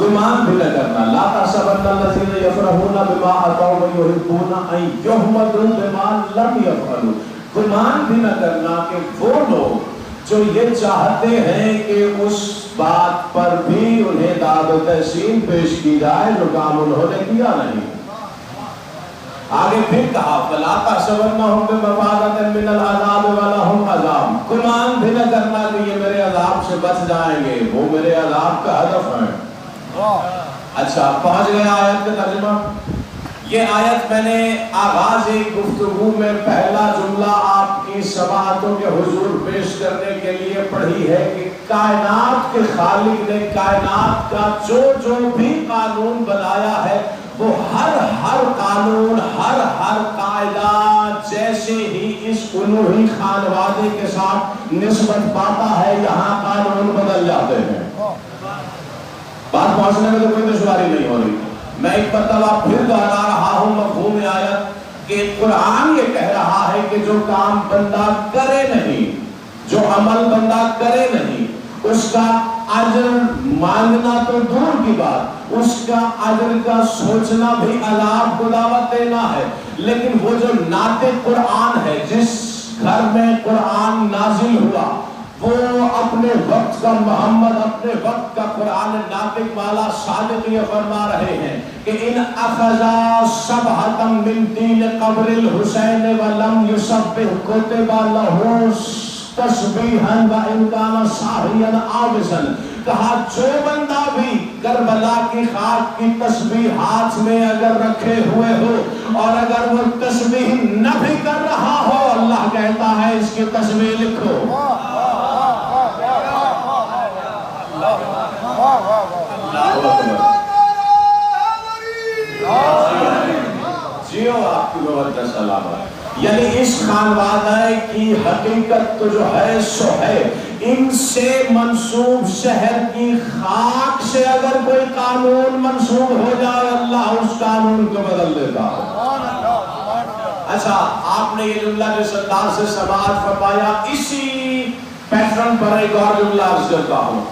گمان بھی نہ کرنا، لا تحسبن الذین یفرحون بما آتوا ویحبون ان یحمدوا بما لم یفعلوا، گمان بھی نہ کرنا کہ وہ لوگ جو یہ چاہتے ہیں کہ اس بات پر بھی انہیں داد و تحسین پیش کی جائے جو کام انہوں نے کیا نہیں۔ آگے پھر کہا فَلَا تَحْسَبَنَّهُمْ بِمَفَازَةٍ مِّنَ الْعَذَابِ وَلَهُمْ عَذَابٌ، گمان بھی نہ کرنا کہ یہ میرے عذاب سے بچ جائیں گے، وہ میرے عذاب کا ہدف ہے۔ اچھا پہنچ گیا آیت کا ترجمہ۔ یہ آیت میں نے آغاز گفتگو میں پہلا جملہ آپ کی سماعتوں کے حضور پیش کرنے کے لیے پڑھی ہے کہ کائنات کے خالق نے کائنات کا جو بھی قانون بنایا ہے وہ ہر قانون ہر قاعدہ جیسے ہی اس الوہی خانوادے کے ساتھ نسبت پاتا ہے یہاں قانون بدل جاتے ہیں۔ بات پہنچنے میں تو کوئی دشواری نہیں ہو رہی۔ میں ایک مرتبہ پھر دہرا رہا ہوں مفہوم آیت کہ قرآن یہ کہہ رہا ہے کہ جو کام بندہ کرے نہیں، جو عمل بندہ کرے نہیں، اس کا اجر مانگنا تو دور کی بات، اس کا اجر کا سوچنا بھی عذاب کو دعوت دینا ہے۔ لیکن وہ جو ناطق قرآن ہے، جس گھر میں قرآن نازل ہوا، وہ اپنے وقت کا محمد، اپنے وقت کا قرآن ناطق والا صادق یہ فرما رہے ہیں کہ ان اخذا صبحة من دین قبر الحسین ولم یصبح کتب له تسبیحا وان کان ساہیا عابسا، کہا جو بندہ بھی کربلا کی خاک کی تسبیح ہاتھ میں اگر رکھے ہوئے ہو اور اگر وہ تسبیح نہ بھی کر رہا ہو، اللہ کہتا ہے اس کی تسبیح لکھو۔ جیو آپ کی بہت سلامت۔ یعنی اس خانوادہ کی حقیقت تو جو ہے سو ہے، ان سے منسوب شہر کی خاک سے اگر کوئی قانون منسوب ہو جائے اللہ اس قانون کو بدل دیتا ہے۔ اچھا آپ نے یہ جملہ جس انداز سے سماعت فرمایا، اسی پیٹرن پر ایک اور جملہ عرض کرتا ہوں۔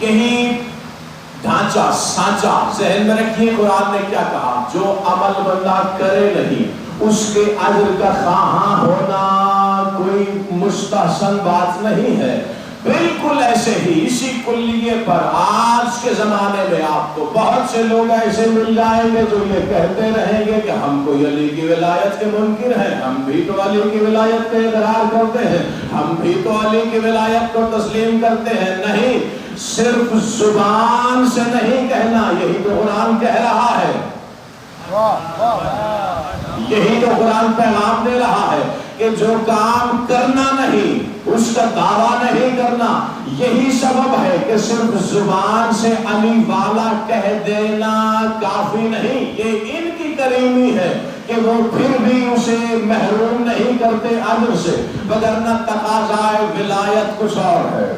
یہی ڈھانچہ سانچہ ذہن میں رکھیے، قرآن نے کیا کہا؟ جو عمل بندہ کرے نہیں اس کے اجر کا خواہاں ہونا کوئی مستحسن بات نہیں ہے۔ بالکل ایسے ہی اسی کلیے پر آج کے زمانے میں آپ کو بہت سے لوگ ایسے مل جائیں گے جو یہ کہتے رہیں گے کہ ہم کو علی کی ولایت کے منکر ہیں، ہم بھی تو علی کی ولایت کا اقرار کرتے ہیں، ہم بھی تو علی کی ولایت کو تسلیم کرتے ہیں۔ نہیں، صرف زبان سے نہیں کہنا، یہی تو قرآن کہہ رہا ہے، یہی تو قرآن پیغام دے رہا ہے کہ جو کام کرنا نہیں اس کا دعویٰ نہیں کرنا، یہی سبب ہے کہ صرف زبان سے علی والا کہہ دینا کافی نہیں۔ یہ ان کی کریمی ہے کہ وہ پھر بھی اسے محروم نہیں کرتے اجر سے، وگرنہ تقاضائے ولایت کچھ اور ہے۔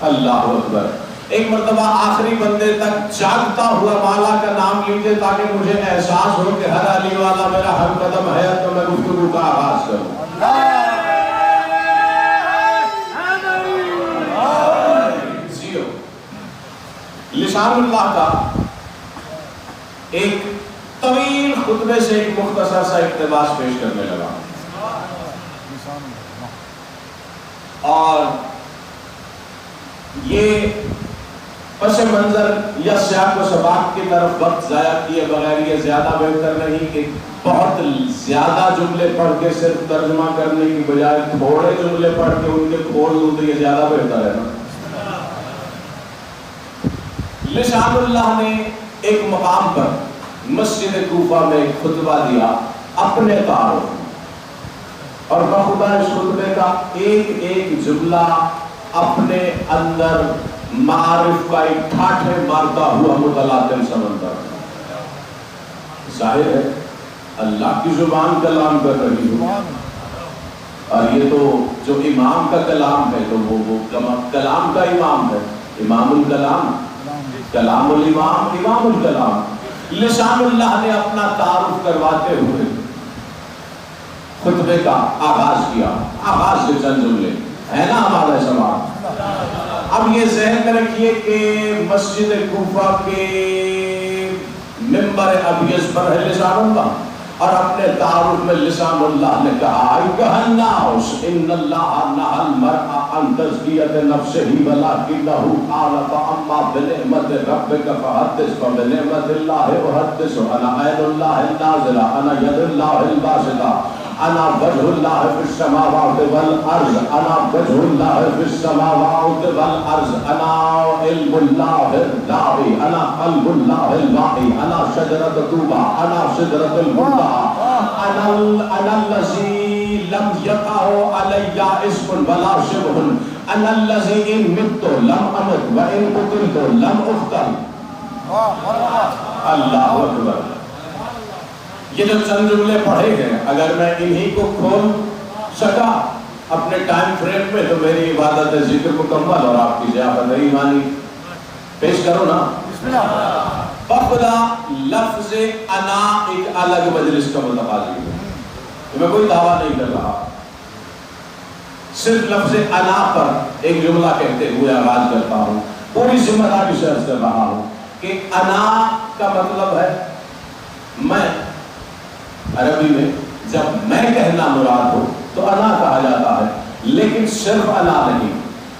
اللہ اکبر۔ ایک مرتبہ آخری بندے تک جاگتا ہوا مولا کا نام لیجئے تاکہ مجھے احساس ہو کہ ہر علی والا میرا ہم قدم ہے تو میں گفتگو کا آغاز کروں۔ لسان اللہ کا ایک طویل خطبے سے ایک مختصر سا اقتباس پیش کرنے لگا، اور یہ پس منظر یا سیاق و سباق کی طرف وقت ضائع کیے بغیر یہ زیادہ بہتر نہیں کہ بہت زیادہ جملے پڑھ کے صرف ترجمہ کرنے کی بجائے تھوڑے جملے پڑھ کے ان کے کھول دوں تو یہ زیادہ بہتر ہے نا۔ لسان اللہ نے ایک مقام پر مسجد کوفہ میں ایک خطبہ دیا اپنے تعارف، اور بخدا اس خطبے کا ایک ایک جملہ اپنے اندر معارف کا ایک ٹھاٹھے مارتا ہوا متلاطم سمندر۔ ظاہر ہے اللہ کی زبان کلام کر رہی ہو، اور یہ تو جو امام کا کلام ہے تو وہ کلام کا امام ہے، امام الکلام، کلام الامام، امام الکلام۔ لسان اللہ نے اپنا تعارف کرواتے ہوئے خطبے کا آغاز کیا۔ آغاز کے چند جملے ہے نا ہمارا سوال، اب یہ ذہن میں رکھیے کہ مسجد کوفہ کے ممبر ابیض پر ہے لسان اللہ، اور اپنے تعارف میں لسان اللہ نے کہا ایھا الناس ان اللہ نہى المرء عن تزکیۃ نفسہ ولکنہ قال فاما بنعمت ربک فحدث فبنعمت اللہ احدث انا عین اللہ الناظرہ انا ید اللہ الباسطہ انا وجہ اللہ فی السماوات والارض انا وجہ اللہ فی السماوات والارض انا علم اللہ الداعی انا قلب اللہ الواعی انا شجرۃ طوبی انا سدرۃ المنتہی انا الذی لم یقع علی اسم ولا شبہ انا الذی ان مت لم امت وان قتلت لم اقتل۔ اللہ اکبر۔ یہ جو چند جملے پڑھے ہیں اگر میں انہی کو کھول سکا اپنے ٹائم فریم میں تو میری عبادت ذکر مکمل اور آپ کی ضیافت ایمانی پیش کرو نا۔ بخدا لفظ انا ایک الگ مجلس کا متقاضی ہے، میں کوئی دعویٰ نہیں کر رہا، صرف لفظ انا پر ایک جملہ کہتے ہوئے آغاز کرتا ہوں، پوری ذمہ داری سے عرض کر رہا ہوں کہ انا کا مطلب ہے میں۔ عربی میں جب میں کہنا مراد ہو تو انا کہا جاتا ہے، لیکن صرف انا نہیں،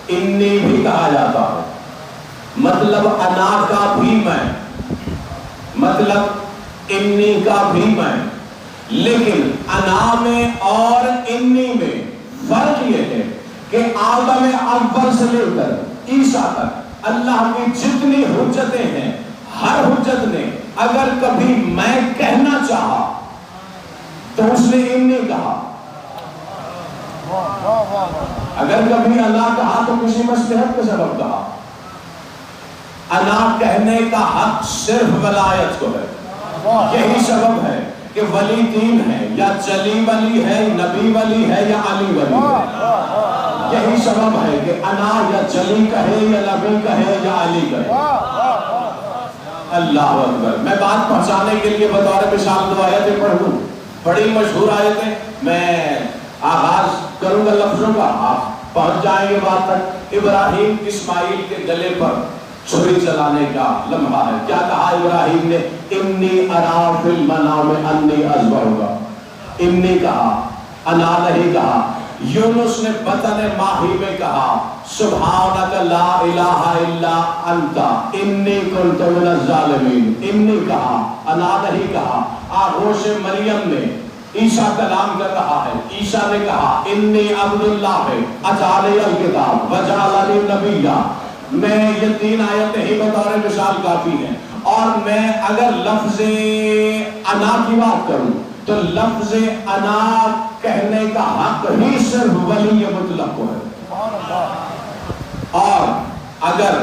انی بھی کہا جاتا ہے۔ مطلب انا کا بھی میں، مطلب انی کا بھی میں، لیکن انا میں اور انی میں فرق یہ ہے کہ آدم اول سے لے کر عیسیٰ تک اللہ کی جتنی حجتیں ہیں، ہر حجت نے اگر کبھی میں کہنا چاہا تو اس نے انی کہا، اگر کبھی انا کہا تو کسی مصلحت کے سبب کہا۔ انا کہنے کا حق صرف ولایت کو ہے، یہی سبب ہے کہ ولی تین ہے، یا چلی ولی ہے، نبی ولی ہے، یا علی ولی ہے۔ یہی سبب ہے کہ انا یا چلی کہے یا نبی کہے یا علی کہے۔ اللہ اکبر۔ میں بات پہنچانے کے لیے بطور مثال دو آیتیں پڑھوں، بڑی مشہور آیتیں، میں آغاز کروں گا لفظوں کا، آپ پہنچ جائیں گے بات تک۔ ابراہیم اسماعیل کے گلے پر چھری چلانے کا لمحہ ہے، کیا کہا ابراہیم نے؟ انی ارا فی المنام انی اذبحک، انی کہا، انا نہیں کہا۔ یونس نے بطن ماہی میں کہا سبحانک لا الہ الا انت انی کنت من الظالمین، انی کہا، انا نہیں کہا۔ آغوش مریم میں عیسیٰ کلام کر رہا ہے، عیسیٰ نے کہا انی عبداللہ اتانی الکتاب وجعلنی نبیا۔ میں یہ تین آیتیں ہی بطور مثال کافی ہیں، اور میں اگر لفظ انا کی بات کروں تو لفظ انا کہنے کا حق ہی صرف ولی مطلق کو ہے، اور اگر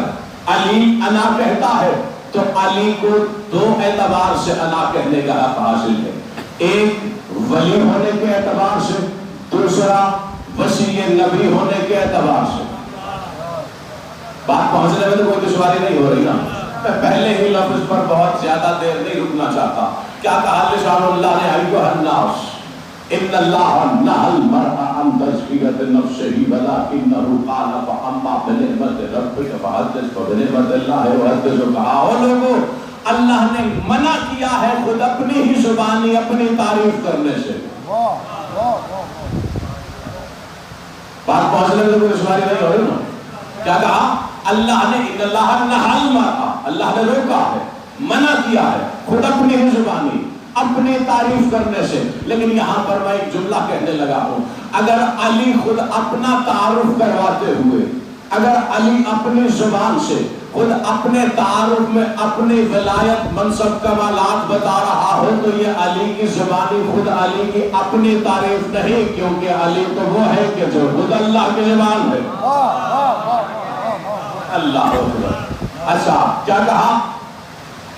علی انا کہتا ہے تو علی کو دو اعتبار سے انا کہنے کا حق حاصل ہے، ایک ولی ہونے کے اعتبار سے، دوسرا وسیع نبی ہونے کے اعتبار سے۔ بات پہنچنے میں تو کوئی دشواری نہیں ہو رہی نا، میں پہلے ہی لفظ پر بہت زیادہ دیر نہیں رکنا چاہتا۔ کیا کہا لسان اللہ نے؟ ایھا الناس ان اللہ نہى المرء عن تزکیۃ نفسہ ولکنہ قال فاما بنعمت ربک فحدث فبنعمت اللہ احدث۔ کہا او لوگوں، اللہ نے منع کیا ہے خود اپنی ہی زبانی اپنی تعریف کرنے سے۔ بات پہنچنے میں تو کوئی دشواری نہیں ہو رہی نا۔ کیا کہا اللہ نے؟ ان اللہ نہى المرء، اللہ نے روکا ہے، منع کیا ہے خود اپنی ہی زبانی اپنی تعریف کرنے سے۔ لیکن یہاں پر میں ایک جملہ کہنے لگا ہوں، اگر علی خود اپنا تعارف کرواتے ہوئے، اگر علی اپنی زبان سے خود اپنے تعارف میں اپنی ولایت منصب کمالات بتا رہا ہو تو یہ علی کی زبانی خود علی کی اپنی تعریف نہیں، کیونکہ علی تو وہ ہے کہ جو خود اللہ کی زبان ہے۔ اللہ اکبر۔ اچھا کیا کہا؟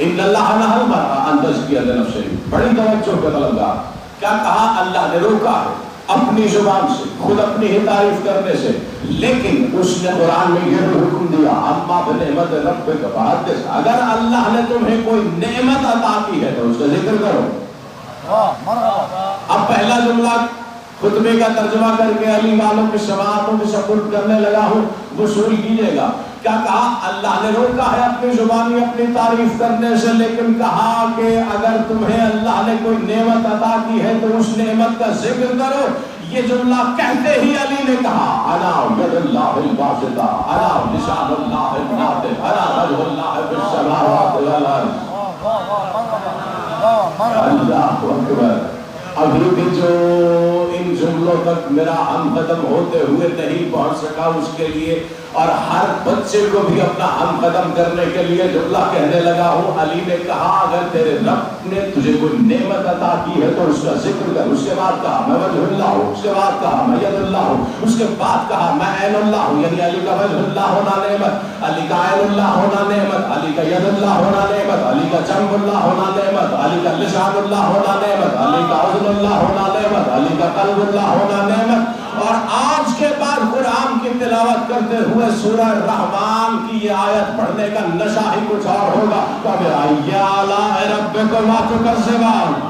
ان اللہ نہى المرء عن تزکیۃ نفسہ، بڑی توجہ کا طلبگار۔ کیا کہا؟ اللہ نے روکا ہے اپنی زبان سے خود اپنی ہی تعریف کرنے سے، لیکن اس نے قرآن میں یہ حکم دیا اما بنعمت ربک فحدث، اگر اللہ نے تمہیں کوئی نعمت عطا کی ہے تو اس کا ذکر کرو۔ اب پہلا جملہ خطبے کا ترجمہ کر کے علی والوں کے شماعتوں کے سپرد کرنے لگا ہوں، وصول کیجئے گا۔ کیا کہا؟ اللہ نے روکا ہے اپنی زبانی اپنی تعریف کرنے سے، لیکن کہا کہ اگر تمہیں اللہ نے کوئی نعمت عطا کی ہے تو اس نعمت کا ذکر کرو۔ یہ جملہ کہتے ہی علی نے کہا انا ید اللہ الباسطہ، انا لسان اللہ الناطق، انا وجہ اللہ فی السماوات والارض۔ اللہ اکبر۔ ابھی بھی جو ان جملوں تک میرا ہم قدم ہوتے ہوئے نہیں پہنچ سکا، اس کے لیے اور ہر بچے کو بھی اپنا ہم قدم کرنے کے لیے جملہ کہنے لگا ہوں۔ علی نے کہا اگر تیرے رب نے تجھے کوئی نعمت عطا کی ہے تو اس کا ذکر کر۔ اس کے بعد کہا میں وجہ اللہ ہوں، اس کے بعد کہا میں ید اللہ ہوں، اس کے بعد کہا میں عین اللہ ہوں، یعنی علی کا وجہ اللہ ہونا نعمت، علی کا عین اللہ ہونا نعمت، علی کا ید اللہ ہونا نعمت، علی کا جنب اللہ ہونا نعمت، علی کا لسان اللہ ہونا نعمت، علی کا عزم اللہ ہونا نعمت، علی کا قلب اللہ ہونا نعمت۔ اور آج کے بعد قرآن کی تلاوت کرتے ہوئے سورہ الرحمن کی یہ آیت پڑھنے کا نشہ ہی کچھ اور ہوگا۔ فَبِأَيِّ آلَاءِ رَبِّكُمَا تُكَذِّبَانِ۔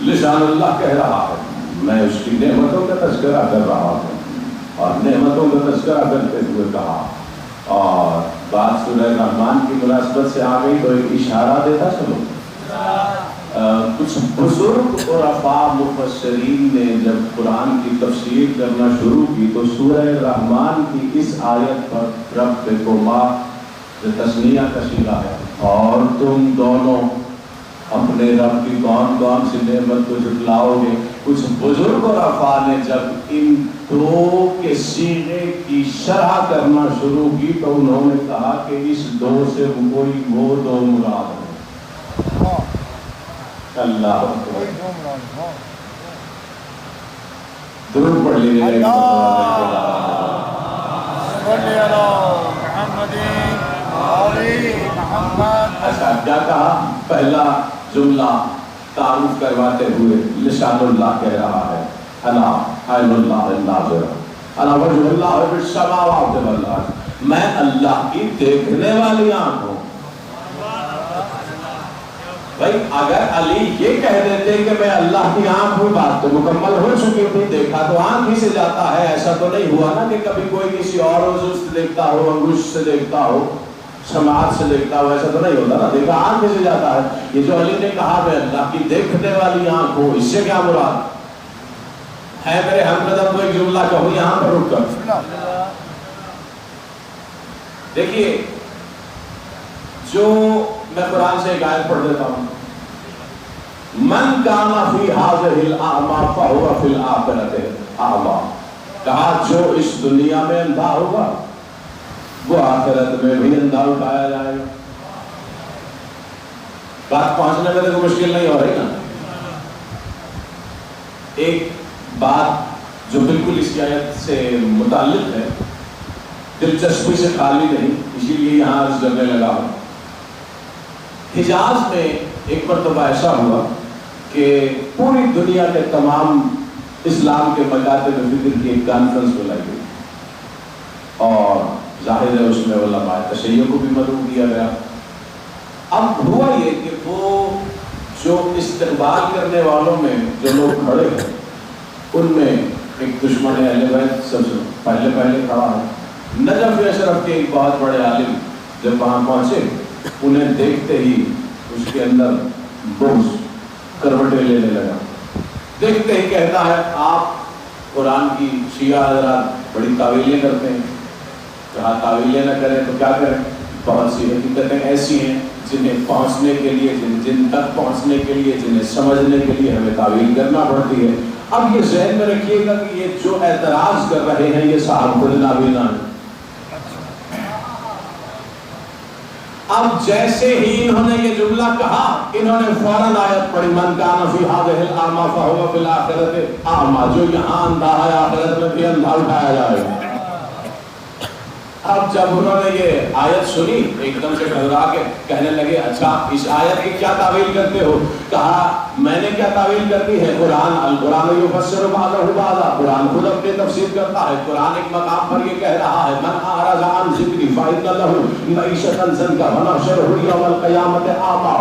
لسان اللہ کہہ رہا ہے، میں اس کی نعمتوں کا تذکرہ کر رہا ہوں، اور نعمتوں کا تذکرہ کرتے ہوئے کہا، اور بات سورہ رحمان کی مناسبت سے آ گئی تو ایک اشارہ دیتا چلو۔ کچھ بزرگ عرفاء مفسرین نے جب قرآن کی تفسیر کرنا شروع کی تو سورہ رحمان کی اس آیت پر ربکما جو تثنیہ کا صیغہ ہے، اور تم دونوں اپنے رب کی کون کون سی نعمت کو جھٹلاؤ گے، کچھ بزرگ عرفاء نے جب ان دو کے صیغے کی شرح کرنا شروع کی تو انہوں نے کہا کہ اس دو سے کوئی وہ دو مراد ہے۔ اللہ درود پڑھ لیجیے۔ اچھا کیا کہا؟ پہلا جملہ تعارف کرواتے ہوئے لسان اللہ کہہ رہا ہے، انا عین اللہ الناظر، انا وجہ اللہ فی السماوات والارض، میں اللہ کی دیکھنے والی آنکھ ہوں۔ بھائی اگر علی یہ کہہ دیتے کہ میں اللہ کی آنکھ ہوں، بات تو مکمل ہو چکی تھی، دیکھا تو آنکھ ہی سے جاتا ہے۔ ایسا تو نہیں ہوا نا کہ کبھی کوئی کسی اور عضو سے دیکھتا ہو، انگشت سے دیکھتا ہو، سماعت سے دیکھتا ہو، ایسا تو نہیں ہوتا نا، دیکھا آنکھ سے جاتا ہے۔ یہ جو علی نے کہا میں اللہ کی دیکھنے والی آنکھ ہوں، اس سے کیا مراد ہے؟ میرے ہم قدم کو ایک جملہ کہوں یہاں پر رک کر دیکھیے، جو میں قرآن سے ایک آیت پڑھ دیتا ہوں، من کان فی ھذہ الاعمى فہو فی الآخرۃ اعمی، کہا جو اس دنیا میں اندھا ہوگا وہ آخرت میں بھی اندھا اٹھایا جائے گا۔ بات پہنچنے میں تو مشکل نہیں ہو رہی نا۔ ایک بات جو بالکل اس آیت سے متعلق ہے، دلچسپی سے خالی نہیں، اسی لیے یہاں عرض کرنے لگا ہوں۔ حجاز میں ایک مرتبہ ایسا ہوا کہ پوری دنیا کے تمام اسلام کے مکاتب فکر کی ایک کانفرنس بلائی گئی، اور ظاہر ہے اس میں علماء تشیع کو بھی مدعو کیا گیا۔ اب ہوا یہ کہ وہ جو استقبال کرنے والوں میں جو لوگ کھڑے ہیں ان میں ایک دشمن اہل بیت سب سے پہلے کھڑا ہے۔ نجف اشرف کے ایک بہت بڑے عالم جب وہاں پہنچے، انہیں دیکھتے ہی اس کے اندر بغض کروٹیں لینے لگا۔ دیکھتے ہی کہتا ہے آپ قرآن کی شیعہ حضرات بڑی تعویلیں کرتے ہیں، کہا تعویلیں نہ کریں تو کیا کریں؟ بہت سی حقیقتیں ایسی ہیں جنہیں پہنچنے کے لیے، جن تک پہنچنے کے لیے، جنہیں سمجھنے کے لیے ہمیں تعویل کرنا پڑتی ہے۔ اب یہ ذہن میں رکھیے گا کہ یہ جو اعتراض کر رہے ہیں یہ صاحب خود نابینا ہیں۔ اب جیسے ہی انہوں نے یہ جملہ کہا، انہوں نے فوراً آیت پڑھی من کان فی ھذہ الاعمى فہو فی الآخرۃ اعمی، جو یہاں اندھا ہے آخرت میں بھی اندھا اٹھایا جائے گا۔ اب جب انہوں نے یہ آیت سنی ایک دم سے گھبرا کے کہنے لگے اچھا اس آیت کی کیا تعویل کرتے ہو؟ کہا میں نے کیا تعویل کرتی ہے؟ قرآن القرآن یفسر بعضہ بعضا، قرآن خود اپنے تفسیر کرتا ہے۔ قرآن ایک مقام پر یہ کہہ رہا ہے من اعرض عن ذکری فإن له معیشۃ ضنکا ونحشرہ یوم القیامۃ اعمى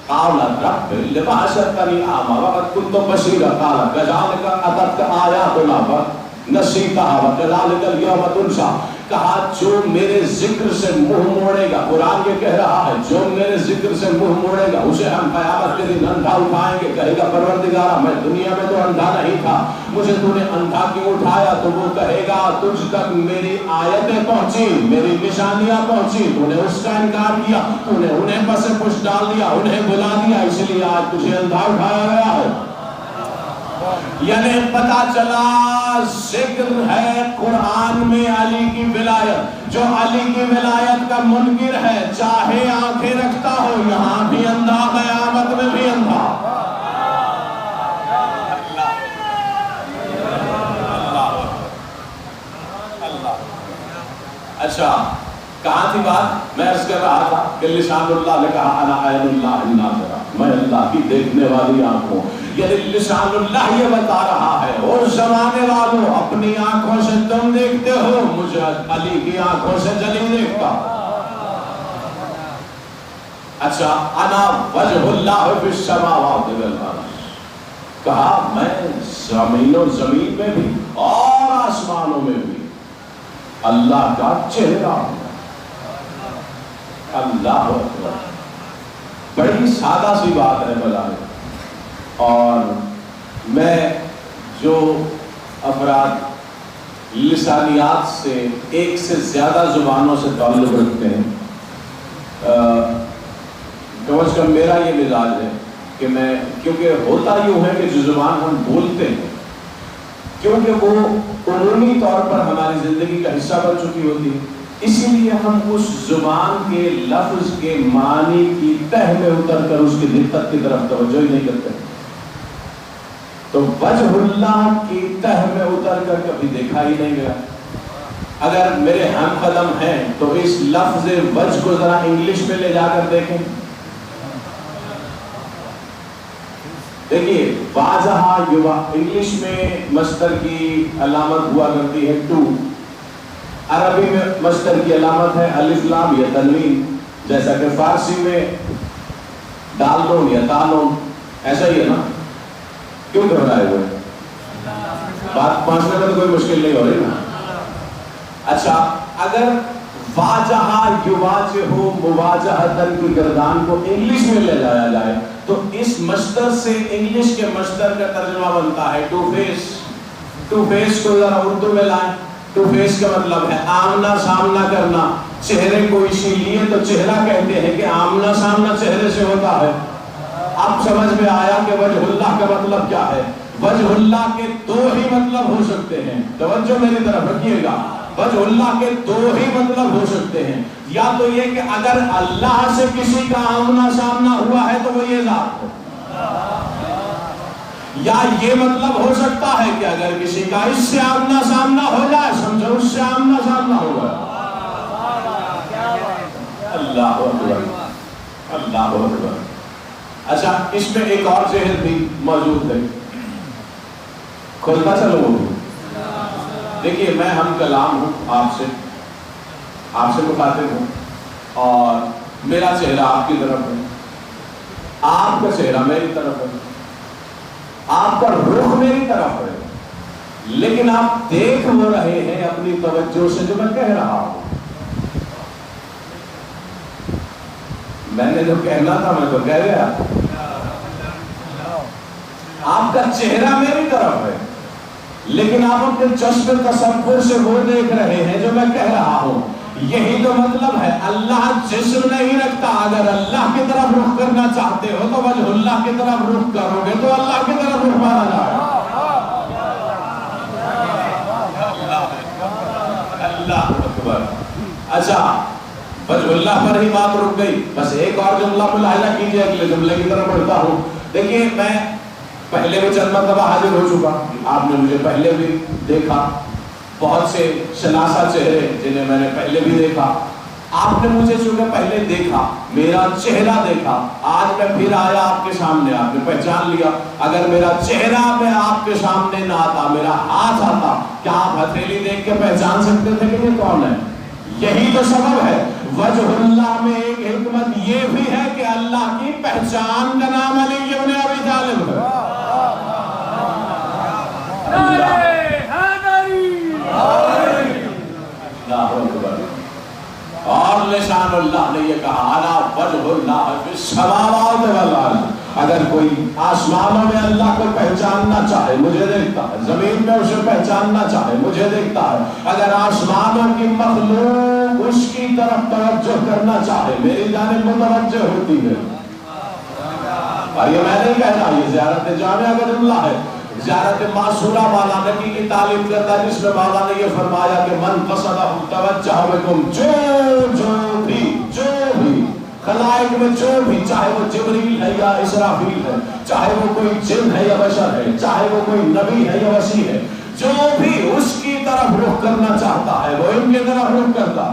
قال رب لما حشرتنی اعمى وقد كنت بصیرا قال كذلك اتتك آیاتنا فنسیتها وكذلك اليوم تنسى۔ کہا جو میرے ذکر سے منہ موڑے گا، قرآن یہ کہہ رہا ہے جو میرے ذکر سے منہ موڑے گا اسے ہم قیامت کے دن اندھا اٹھائیں گے، کہے گا پروردگارا میں دنیا میں تو اندھا نہیں تھا، مجھے تو نے اندھا کیوں اٹھایا؟ تو وہ کہے گا تجھ تک میری آیتیں پہنچی، میری نشانیاں پہنچی، تو نے اس کا انکار کیا، تو نے انہیں پس پش ڈال دیا، انہیں بلا دیا، اس لیے آج تجھے اندھا اٹھایا گیا ہے۔ یعنی پتا چلا ذکر ہے قرآن میں علی کی ولایت، جو علی کی ولایت کا منکر ہے چاہے آنکھیں رکھتا ہو یہاں بھی اندھا قیامت میں بھی اندھا۔ اچھا کہاں تھی بات؟ میں عرض کر رہا تھا کہ لسان اللہ نے کہا انا عین اللہ الناظرہ، میں اللہ کی دیکھنے والی آنکھوں، یعنی لسان اللہ یہ بتا رہا ہے اور زمانے والوں اپنی آنکھوں سے تم دیکھتے ہو، مجھے علی کی آنکھوں سے جلی دیکھتا۔ اچھا انا وجہ اللہ فی السماوات والارض، کہا میں زمین و زمین میں بھی اور آسمانوں میں بھی اللہ کا چہرہ ہوں۔ اللہ اکبر، بڑی سادہ سی بات ہے بظاہر، اور میں جو افراد لسانیات سے ایک سے زیادہ زبانوں سے تعلق رکھتے ہیں، کم از کم میرا یہ مزاج ہے کہ میں، کیونکہ ہوتا یوں ہے کہ جو زبان ہم بولتے ہیں کیونکہ وہ عمومی طور پر ہماری زندگی کا حصہ بن چکی ہوتی ہے، اسی لیے ہم اس زبان کے لفظ کے معنی کی تہ میں اتر کر اس کی دقت کی طرف توجہ ہی نہیں کرتے۔ تو وجہ اللہ کی تہ میں اتر کر کبھی دیکھا ہی نہیں گیا۔ اگر میرے ہم قدم ہیں تو اس لفظ وجہ کو ذرا انگلش میں لے جا کر دیکھیں، دیکھیے واضح یوا، انگلش میں مصدر کی علامت ہوا کرتی ہے ٹو، عربی میں مصدر کی علامت ہے الف لام یا تنوین، جیسا کہ فارسی میں دالون یا تالون، ایسا ہی ہے نا؟ کیوں گھبرائے ہوئے؟ بات پہنچنے میں تو کوئی مشکل نہیں ہو رہی نا؟ اچھا اگر واجہا یواجہ مواجہتن کی گردان کو انگلش میں لے جایا جائے تو اس مصدر سے انگلش کے مصدر کا ترجمہ بنتا ہے ٹو فیس۔ ٹو فیس کو ذرا اردو میں لائیں، ٹو فیس کا مطلب ہے آمنا سامنا کرنا، چہرے کو اسی لیے تو چہرہ کہتے ہیں کہ آمنا سامنا چہرے سے ہوتا ہے۔ اب سمجھ میں آیا کہ وجہ اللہ کا مطلب کیا ہے؟ وجہ اللہ کے دو ہی مطلب ہو سکتے ہیں، توجہ میری طرف رکھیے گا، وجہ اللہ کے دو ہی مطلب ہو سکتے ہیں، یا تو یہ کہ اگر اللہ سے کسی کا آمنا سامنا ہوا ہے تو وہ یہ ذات ہو، یا یہ مطلب ہو سکتا ہے کہ اگر کسی کا اس سے آمنا سامنا ہو جائے سمجھو اس سے آمنا سامنا ہوگا۔ اللہ اکبر، اللہ اکبر۔ اچھا اس میں ایک اور ذہن بھی موجود ہے، کھولتا چلو وہ بھی۔ دیکھیے میں ہم کلام ہوں آپ سے مخاطب ہوں، اور میرا چہرہ آپ کی طرف ہے، آپ کا چہرہ میری طرف ہے، آپ کا رخ میری طرف ہے، لیکن آپ دیکھ وہ رہے ہیں اپنی توجہ سے جو میں کہہ رہا ہوں۔ میں نے جو کہنا تھا میں تو کہہ گیا، آپ کا چہرہ میری طرف ہے لیکن آپ اپنے چشم تصور سے وہ دیکھ رہے ہیں جو میں کہہ رہا ہوں۔ یہی تو مطلب ہے، اللہ جسم نہیں رکھتا، اگر اللہ کی طرف رخ کرنا چاہتے ہو تو وجہ اللہ کی طرف رخ کرو گے تو اللہ کی طرف رخ مانا جائے۔ اللہ اکبر۔ اچھا وجہ اللہ پر ہی بات رک گئی، بس ایک اور جملہ ملاحظہ کیجئے، اگلے جملے کی طرف بڑھتا ہوں۔ دیکھیے میں پہلے بھی چند مرتبہ حاضر ہو چکا، آپ نے مجھے پہلے بھی دیکھا، بہت سے شناسا چہرے جنہیں میں نے پہلے بھی دیکھا. آپ نے مجھے چونکہ پہلے دیکھا، میرا چہرہ دیکھا، آج میں پھر آیا آپ کے سامنے، آپ نے پہچان لیا. اگر میرا چہرہ میں آپ کے سامنے نہ آتا، میرا ہاتھ آتا، کیا آپ ہتھیلی دیکھ کے پہچان سکتے تھے کہ یہ کون ہے؟ یہی تو سبب ہے. وجہ اللہ میں ایک حکمت یہ بھی ہے کہ اللہ کی پہچان کا نام علی ابن ابی طالب ہے. اور لسان اللہ نے یہ کہا انا وجہ اللہ فی السماوات والارض. اگر کوئی آسمانوں میں اللہ کو پہچاننا چاہے مجھے دیکھتا ہے، زمین میں اسے پہچاننا چاہے مجھے دیکھتا ہے. اگر آسمانوں کی مخلوق اس کی طرف توجہ کرنا چاہے میری جانب متوجہ ہوتی ہے. اور یہ میں نہیں کہہ رہا، یہ زیارت جامعہ کا جملہ ہے. زیارت معصورہ مولانا کی تعلیم کرتا ہے، جس میں مولانا نے یہ فرمایا کہ من قصدہ توجہ بکم، جو بھی خلائق میں جو بھی، چاہے وہ جبریل ہے یا اسرافیل ہے، چاہے وہ کوئی جن ہے یا بشر ہے، چاہے وہ کوئی نبی ہے یا وسیع ہے، جو بھی اس کی طرف رخ کرنا چاہتا ہے وہ ان کی طرف رخ کرتا.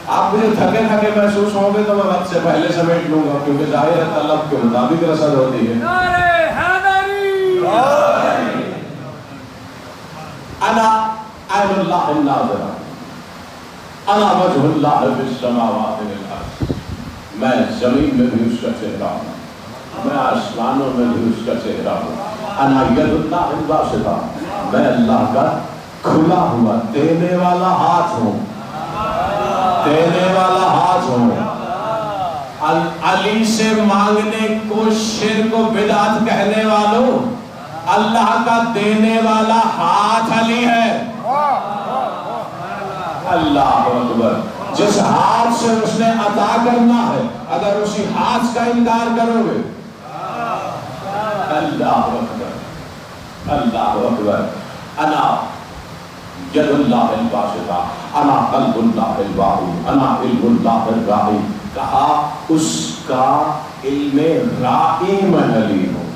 آپ مجھے تھکے تھکے محسوس ہوں گے تو میں وقت سے پہلے سمیٹ لوں گا، کیونکہ ظاہر ہے طلب کے مطابق رسد ہوتی ہے. انا عین اللہ الناظرہ، انا وجہ اللہ فی السماوات والارض. میں زمین میں بھی اس کا چہرہ ہوں، میں آسمانوں میں بھی اس کا چہرہ ہوں. انا ید اللہ الباسطہ، میں اللہ کا کھلا ہوا دینے والا ہاتھ ہوں، دینے والا ہاتھ ہوں. علی سے مانگنے کو شرک و بدعت کہنے والوں، اللہ کا دینے والا ہاتھ علی ہے. اللہ اکبر. جس ہاتھ سے اس نے عطا کرنا ہے اگر اسی ہاتھ کا انکار کرو گے، اللہ اکبر اللہ اکبر. انا ید اللہ الباسطہ، انا قلب اللہ الواحی، انا علم اللہ الرائی. کہا اس کا علم رائی میں علی ہوں.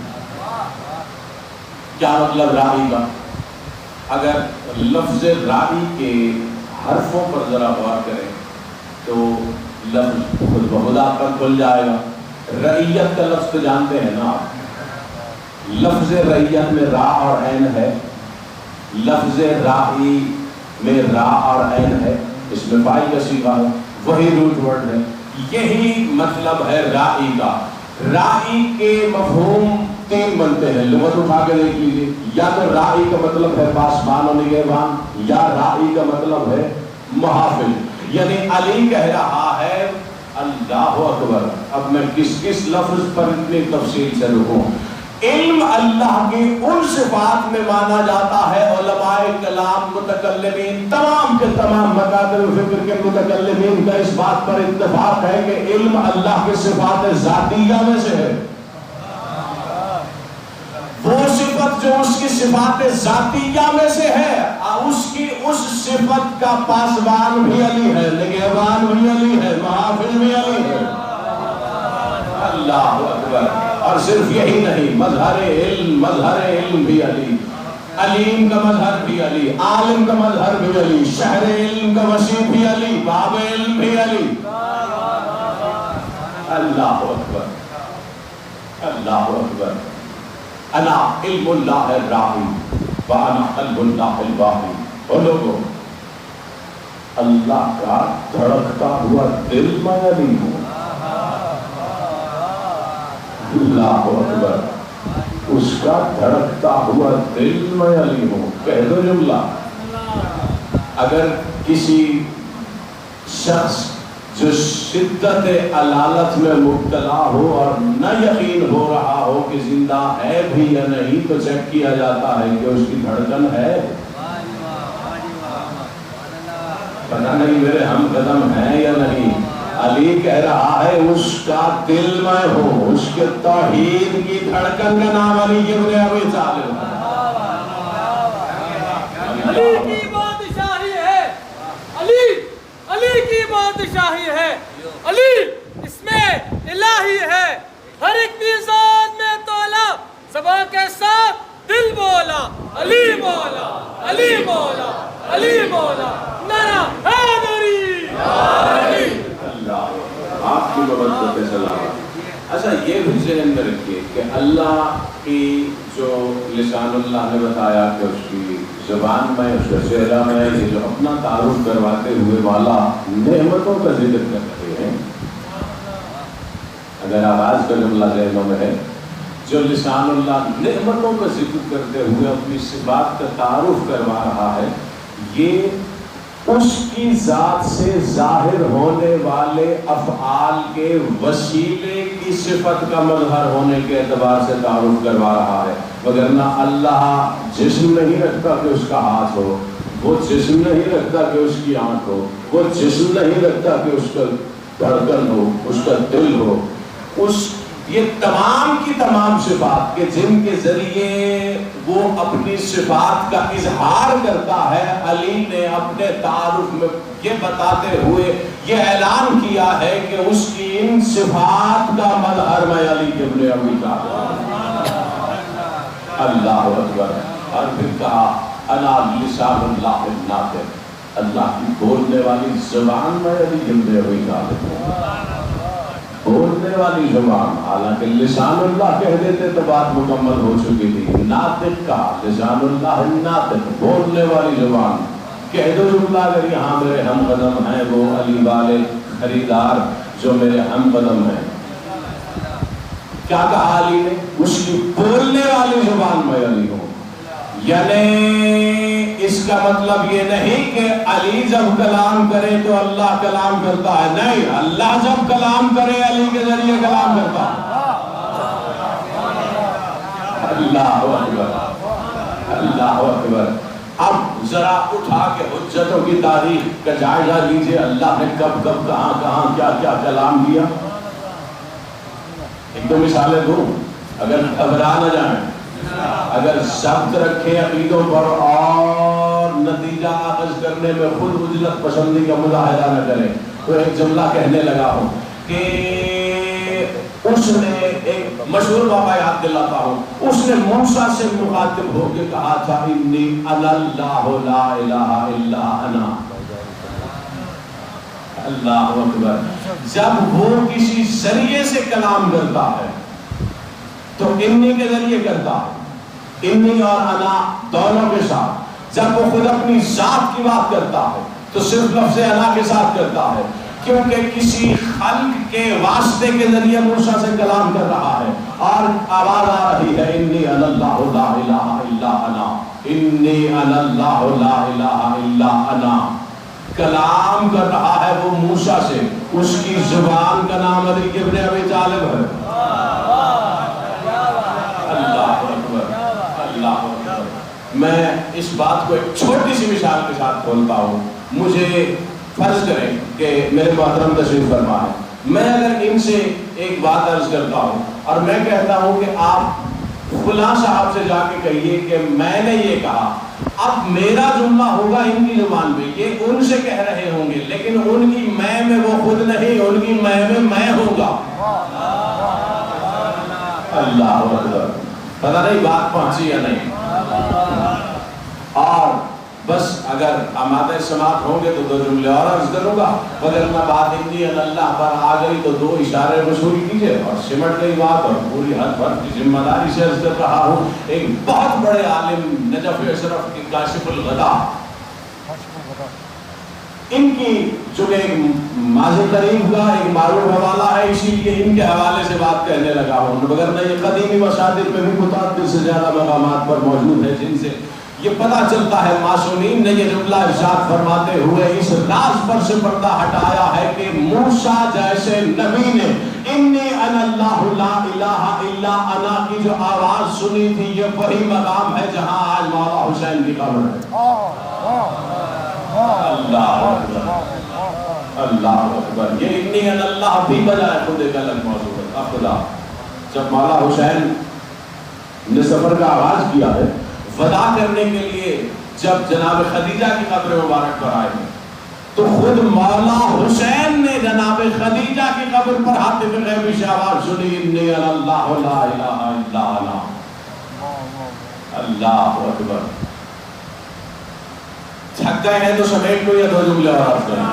کیا مطلب رائی کا؟ اگر لفظ رائی کے حرفوں پر ذرا غور کریں تو لفظ خود بخود آپ کا کھل جائے گا. رعیت کا لفظ تو جانتے ہیں نا آپ، لفظ رعیت میں را اور عین ہے، لفظ رائی میں را اور عین ہے، اس میں فاعل کا صیغہ ہے، وہی روٹ ورڈ ہے. یہی مطلب ہے رائی کا. رائی کے مفہوم تین بنتے ہیں، لغت اٹھا کے دیکھ لیجیے. یا تو رائی کا مطلب ہے پاسبان و نگہبان، یا رائی کا مطلب ہے محافظ. یعنی علی کہہ رہا ہے اللہ اکبر. اب میں کس لفظ پر اتنی تفصیل سے رکوں. علم اللہ کی ان صفات میں مانا جاتا ہے. علماء کلام متکلمین تمام کے تمام مکاتب فکر کے متکلمین کا اس بات پر اتفاق ہے کہ علم اللہ کی صفات ذاتیہ میں سے ہے. وہ صفت جو اس کی صفات ذاتیہ میں سے ہے، اس کی اس صفت کا پاسبان بھی علی ہے، نگہبان بھی علی ہے، محافظ بھی علی ہے. اللہ اکبر. اور صرف یہی نہیں، مظہر علم بھی علی، علیم کا مظہر بھی علی، عالم کا مظہر بھی علی، شہر علم کا وسیع بھی علی، باب علم بھی علی. اللہ اکبر اللہ اکبر. انا علم اللہ الرائی وانا قلب اللہ الواحی. اور لوگوں، اللہ کا دھڑکتا ہوا دل میں علی ہوں. اللہ اکبر. اس کا دھڑکتا ہوا دل میں علی ہوں. کہہ دو جملہ. اگر کسی شخص جو شدت علالت میں مبتلا ہو اور نہ یقین ہو رہا ہو کہ زندہ ہے بھی یا نہیں، تو چیک کیا جاتا ہے کہ اس کی دھڑکن ہے. پتہ نہیں میرے ہم قدم ہیں یا نہیں. علی کہہ رہا ہے اس کا دل میں ہو. اس کے توحید کی دھڑکن کا نام علی ابن ابی طالب ہے. علی کی بادشاہی ہے، علی کی بادشاہی ہے. علی اس میں الہی ہے. ہر ایک میزان میں تولا، زبان کے ساتھ دل مولا علی مولا علی مولا علی مولا نعرہ حیدری اللہ آپ کی مبارک سلام. اچھا یہ بھی ذہن میں رکھیے کہ اللہ کی جو لسان اللہ نے بتایا کہ اس کی زبان میں اس کا چہرہ میں یہ جو اپنا تعارف کرواتے ہوئے والا نعمتوں کا ذکر کر رہے ہیں. اگر آغاز کا جملہ ذہنوں میں ہے جو لسان اللہ نعمتوں کا ذکر کرتے ہوئے اپنی صفات کا تعارف کروا رہا ہے یہ اس کی ذات سے ظاہر ہونے والے افعال کے وسیلے کی صفت کا مظہر ہونے کے اعتبار سے تعارف کروا رہا ہے. وگرنہ اللہ جسم نہیں رکھتا کہ اس کا ہاتھ ہو, وہ جسم نہیں رکھتا کہ اس کی آنکھ ہو, وہ جسم نہیں رکھتا کہ اس کا دھڑکن ہو, اس کا دل ہو. یہ تمام کی تمام صفات کہ جن کے ذریعے وہ اپنی صفات کا اظہار کرتا ہے, علی نے اپنے تعارف میں یہ بتاتے ہوئے یہ اعلان کیا ہے کہ اس کی ان صفات کا مظہر میں علی ابن ابی طالب. اللہ اکبر. اور پھر کہا انا لسان اللہ الناطق, اللہ کی بولنے والی زبان میں علی ابن ابی طالب. بولنے والی زبان, حالانکہ لسان اللہ کہہ دیتے تو بات مکمل ہو چکی تھی. ناطق کا لسان اللہ ناطق, بولنے والی زبان. کہہ دو جملہ اگر یہاں میرے ہم قدم ہیں وہ علی والے خریدار جو میرے ہم قدم ہیں. کیا کہا علی نے؟ اس کی بولنے والی زبان میں علی ہوں. یعنی اس کا مطلب یہ نہیں کہ علی جب کلام کرے تو اللہ کلام کرتا ہے, نہیں, اللہ جب کلام کرے علی کے ذریعے کلام کرتا ہے. اللہ اکبر اللہ اکبر. اب ذرا اٹھا کے حجتوں کی تاریخ کا جائزہ لیجئے, اللہ نے کب کب کہاں کہاں کیا کیا کلام دیا. ایک دو مثالیں دوں اگر گھبرا نہ جائیں, اگر ضبط رکھیں عقیدوں پر اور نتیجہ اخذ کرنے میں خود عجلت پسندی کا مظاہرہ نہ کریں. تو ایک جملہ کہنے لگا ہوں کہ اس نے ایک مشہور واقعہ یاد دلاتا ہوں, اس نے موسیٰ سے مخاطب ہو کے کہا تھا انی انا اللہ لا الہ الا انا. اللہ اکبر. جب وہ کسی ذریعے سے کلام کرتا ہے تو انی کے ذریعے کرتا ہے, انی اور انا دونوں کے ساتھ. جب وہ خود اپنی ذات کی بات کرتا ہے تو صرف لفظ انا کے ساتھ کرتا ہے, کیونکہ کسی خلق کے واسطے کے ذریعے موسیٰ سے کلام کر رہا ہے اور آواز آ رہی ہے انی انا اللہ لا الہ الا انا, انی انا اللہ لا الہ الا انا. کلام کر رہا ہے وہ موسیٰ سے, اس کی زبان کا نام علی ابن ابی طالب ہے. اللہ اکبر اللہ اکبر. میں اس بات کو ایک چھوٹی سی مثال کے ساتھ کھولتا ہوں. مجھے فرض کریں کہ میرے محترم تشریف فرما ہے, میں اگر ان سے ایک بات عرض کرتا ہوں اور میں کہتا ہوں کہ آپ فلاں صاحب سے جا کے کہیے کہ میں نے یہ کہا, اب میرا جملہ ہوگا ان کی زبان میں, یہ ان سے کہہ رہے ہوں گے لیکن ان کی میں وہ خود نہیں, ان کی میں ہوں گا. اللہ اکبر. پتہ نہیں بات پہنچی یا نہیں. اور بس اگر آمادہ سماعت ہوں گے تو دو جملے اور عرض کروں گا, ورنہ بات انی اللہ پر آ گئی تو دو اشارے وصول کیجئے اور سمٹ گئی بات, اور پوری حد بھر کی ذمہ داری سے عرض کر رہا ہوں. ایک بہت بڑے عالم نجف اشرف کی کاشف الغدا, ان کی جو ایک ماضی قریب کا ایک معروف حوالہ ہے, اسی لیے ان کے حوالے سے بات کہنے لگا ہوں, وگرنہ یہ قدیمی مصادر میں بھی متعدد سے زیادہ مقامات پر موجود ہے جن سے یہ پتہ چلتا ہے معصومین نے یہ جملہ ارشاد فرماتے ہوئے اس راز پر سے پردہ ہٹایا ہے کہ موسیٰ جیسے نبی نے انی انا اللہ لا الہ الا انا کی جو آواز سنی تھی, یہ وہی مقام ہے جہاں آج مولا حسین کی قبر ہے. اللہ اکبر اللہ اکبر. یہ انی انا اللہ بھی بجائے خود ایک الگ موضوع ہے. خدا جب مولا حسین نے سفر کا آغاز کیا ہے ودا کرنے کے لیے, جب جناب خدیجہ کی قبر مبارک پر آئے تو خود مولا حسین نے جناب خدیجہ کی قبر پر حاطب غیبی سے آواز سنی انی اللہ لا الہ الا انا. اللہ اکبر. تھک گئے ہیں تو سمیٹ لو یا دو جملے اور عرض کریں.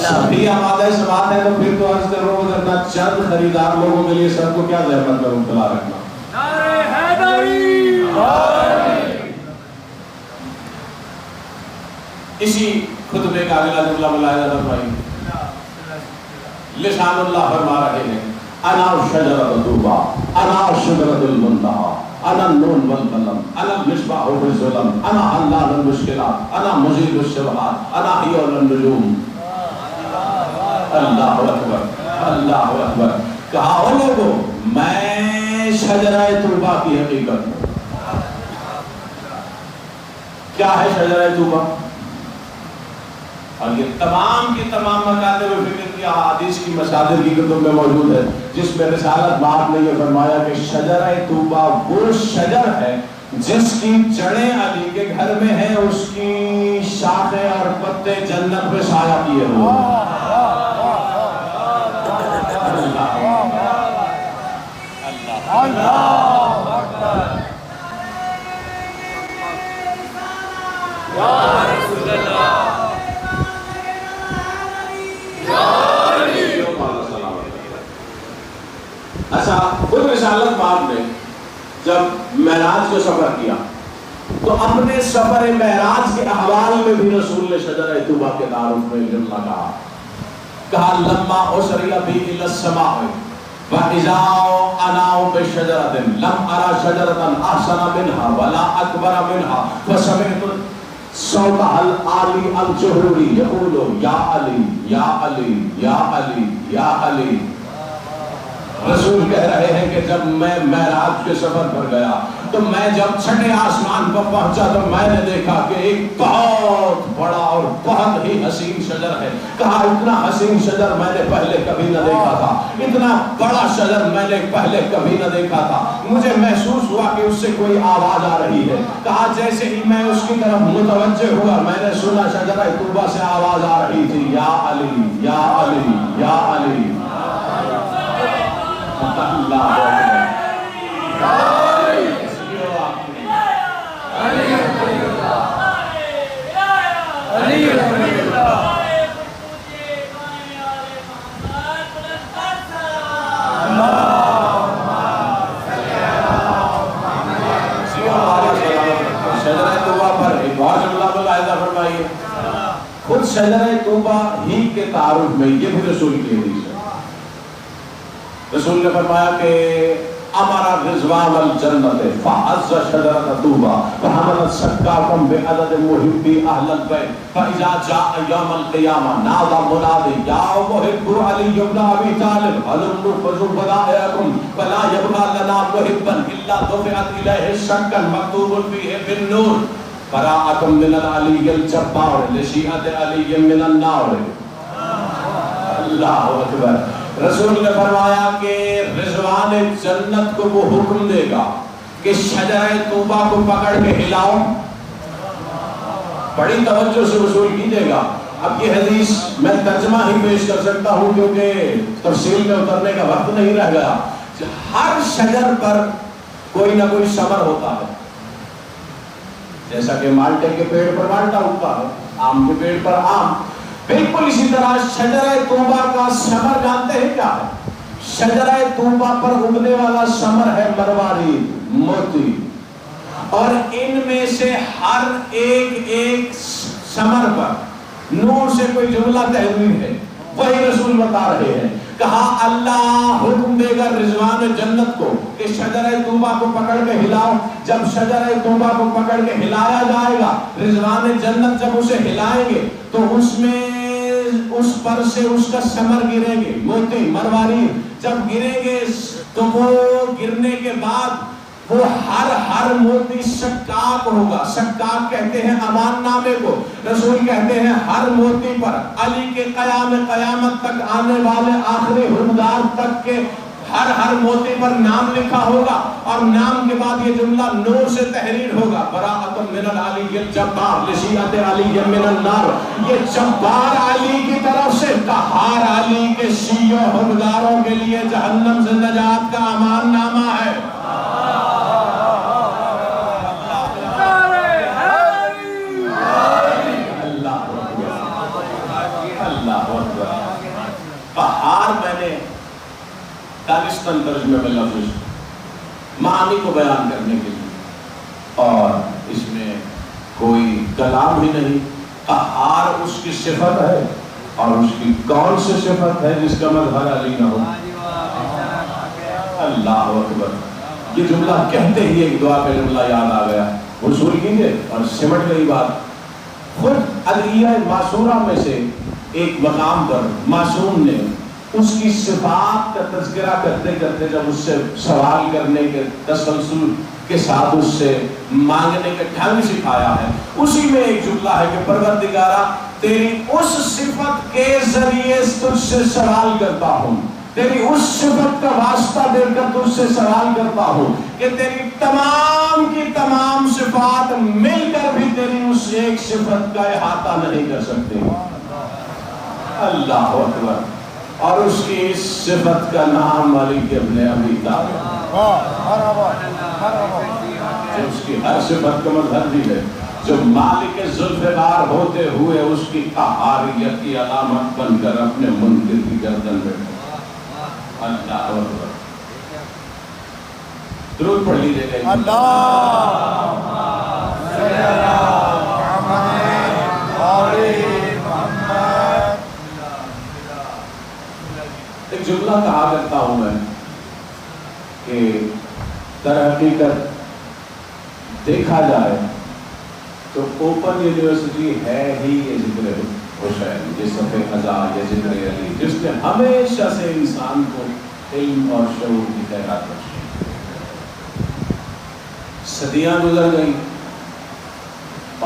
سبھی آمادہ سماعت ہے تو پھر تو عرض کرو ورنہ چند خریدار لوگوں کے لیے سب کو کیا زحمت میں مبتلا رکھنا. نعرہ حیدری. اسی خطبے کا اگلا جملہ ملاحظہ فرمائیے. لسان اللہ فرما رہے ہیں انا شجرۃ طوبیٰ انا شجرۃ المنتہیٰ انا النون والقلم انا المصباح فی الظلم انا حلال المشکلات انا مزیل الشبہات انا حی النجوم. اللہ اکبر اللہ اکبر. کہا ہو لوگوں میں شجرہ طوبیٰ کی حقیقت ہوں. کیا ہے شجرہ طوبیٰ؟ اور یہ تمام کی تمام مکاتب فکر کی احادیث کی مصادر کی کتب میں موجود ہے جس میں رسالت باب نے یہ فرمایا کہ شجرہ طوبیٰ وہ شجر ہے جس کی جڑیں علی کے گھر میں ہیں, اس کی شاخیں اور پتے جنت میں سایہ کیے ہوئے. اچھا, خود رسالت باب نے جب معراج کا سفر کیا تو اپنے سفر معراج کے احوال میں بھی رسول نے شجرہ طوبیٰ کے تعارف میں جملہ کہا لما اسری بی الی السماء واذا انا بشجرۃ لم ارى شجرۃ احسن منها ولا اکبر منها فسمعت صوتها العالی الجهری یقول یا علی یا علی یا علی یا علی. رسول کہہ رہے ہیں کہ جب میں معراج کے سفر پر گیا تو میں جب چھٹے آسمان پر پہنچا تو میں نے دیکھا کہ ایک بہت بڑا اور بہت ہی حسین شجر ہے. کہا اتنا حسین شجر میں نے پہلے کبھی نہ دیکھا تھا, اتنا بڑا شجر میں نے پہلے کبھی نہ دیکھا تھا. مجھے محسوس ہوا کہ اس سے کوئی آواز آ رہی ہے. کہا جیسے ہی میں اس کی طرف متوجہ ہوا میں نے سنا شجرہ طوبیٰ سے آواز آ رہی تھی یا علی یا علی یا علی. اللہ خود شجرہ طوبیٰ ہی کے تعارف میں یہ بھی رسول کی حدیث ہے. رسول نے فرمایا کہ امر رضوان الجنت فعز شجرۃ طوبیٰ فحملت سکاکم بعدد محبی اہل البیت فاذا جاء یوم القیامہ نادى منادی یا محب علی بن ابی طالب هلموا فذو بدائعکم فلا یبقى لنا محبا الا دفعت الیہ شکا مکتوب فیہ بالنور براءۃ من العلی الجبار لشیعۃ علی من النار. اللہ اکبر. رسول نے فرمایا کہ رضوان جنت کو وہ حکم دے گا کہ شجرہ طوبیٰ کو پکڑ کے ہلاؤ. بڑی توجہ سے رسول کیجیے گا. اب یہ حدیث میں ترجمہ ہی پیش کر سکتا ہوں کیونکہ تفصیل میں اترنے کا وقت نہیں رہ گیا. ہر شجر پر کوئی نہ کوئی ثمر ہوتا ہے. جیسا کہ مالٹے کے پیڑ پر مالٹا اگتا ہے, آم کے پیڑ پر آم. بالکل اسی طرح شجرہ طوبیٰ کا ثمر جانتے ہیں کیا ہے؟ شجرہ طوبیٰ پر اگنے والا ثمر ہے مروارید, موتی. اور ان میں سے ہر ایک ثمر پر نور سے کوئی جملہ تحریر ہے, وہی رسول بتا رہے ہیں. کہا اللہ حکم دے گا رضوان جنت کو کہ شجرہ طوبیٰ کو پکڑ کے ہلاؤ. جب شجرہ طوبیٰ کو پکڑ کے ہلایا جائے گا, رضوان جنت جب اسے ہلائیں گے تو اس میں اس پر سے اس کا ثمر گریں گے, موتی مروارید. جب گریں گے تو وہ گرنے کے بعد وہ ہر موتی شکاک ہوگا. شکاک کہتے ہیں امان نامے کو. رسول کہتے ہیں ہر موتی پر علی کے قیامت تک آنے والے آخری حکمدار تک کے ہر موتی پر نام لکھا ہوگا, اور نام کے بعد یہ جملہ نور سے تحریر ہوگا براءۃ من العلی الجبار لشیعۃ علی من النار. یہ جبار علی کی طرف سے قہار علی کے شیعہ حکمداروں کے لیے جہنم سے نجات کا امان نامہ ہے. احسن ترجمے میں لفظ معنی کو بیان کرنے کے لیے، اور اس میں کوئی کلام ہی نہیں۔ قہار اس کی صفت ہے، اور اس کی کون سی صفت ہے جس کا مظہر علی نہ ہو؟ اللہ اکبر۔ یہ جملہ کہتے ہی ایک دعا کا جملہ یاد آ گیا، وصول کیجیے اور سمٹ گئی بات۔ خود ادعیہ معصورہ میں سے ایک مقام پر معصوم نے اس کی صفات کا تذکرہ کرتے کرتے جب اس سے سوال کرنے کے تسلسل کے ساتھ اس سے مانگنے کا ڈھنگ سکھایا ہے، اسی میں ایک جملہ ہے کہ پروردگارا تیری اس صفت کے ذریعے تجھ سے سوال کرتا ہوں، تیری اس صفت کا واسطہ دے کر تجھ سے سوال کرتا ہوں کہ تیری تمام کی تمام صفات مل کر بھی تیری اس ایک صفت کا احاطہ نہیں کر سکتے۔ اللہ اکبر۔ اور اس کی اس صفت کا نام علی ابن ابی طالب، اس کی ہر صفت کا مظہر بھی ہے، جو مالک ذوالفقار ہوتے ہوئے اس کی قہاریت کی علامت بن کر اپنے منکر کی گردن میں۔ اللہ اکبر۔ درود پڑھ لیجیے گا۔ ایک جملہ کہا کرتا ہوں میں کہ در حقیقت دیکھا جائے تو اوپن یونیورسٹی ہے ہی یہ ذکر حسین، یہ صفِ ازا، یہ ذکر علی، جس نے ہمیشہ سے انسان کو علم اور شعور کی خیرات بخشی۔ صدیاں گزر گئی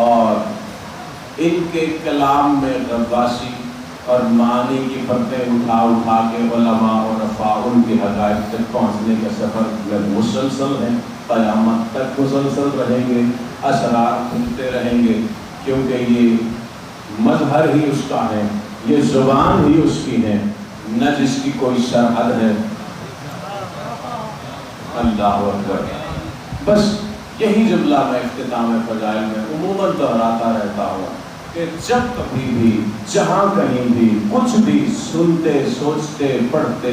اور ان کے کلام میں غواصی اور معنی کی پرتیں اٹھا اٹھا کے علماء اور افاعل کی حقائق تک پہنچنے کا سفر میں مسلسل ہے، قیامت تک مسلسل رہیں گے، اسرار کھلتے رہیں گے، کیونکہ یہ مظہر ہی اس کا ہے، یہ زبان ہی اس کی ہے، نہ جس کی کوئی سرحد ہے۔ اللہ اکبر۔ بس یہی جملہ میں اختتام فضائل میں عموماً دہراتا رہتا ہوں کہ جب کبھی بھی جہاں کہیں بھی کچھ بھی سنتے سوچتے پڑھتے،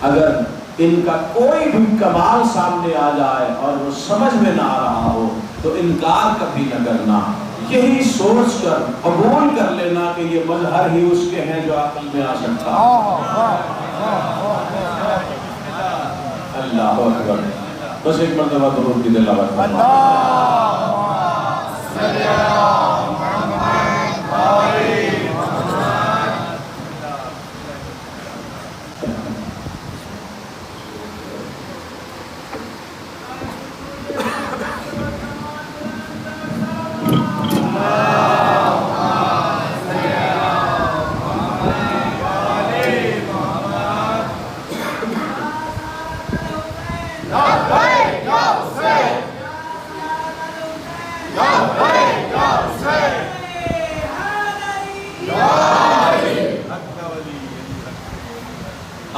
اگر ان کا کوئی بھی کمال سامنے آ جائے اور وہ سمجھ میں نہ آ رہا ہو تو انکار کبھی نہ کرنا، یہی سوچ کر قبول کر لینا کہ یہ مظہر ہی اس کے ہیں جو عقل میں آ سکتا ہے۔ اللہ اکبر۔ بس ایک مرتبہ درود کی تلاوت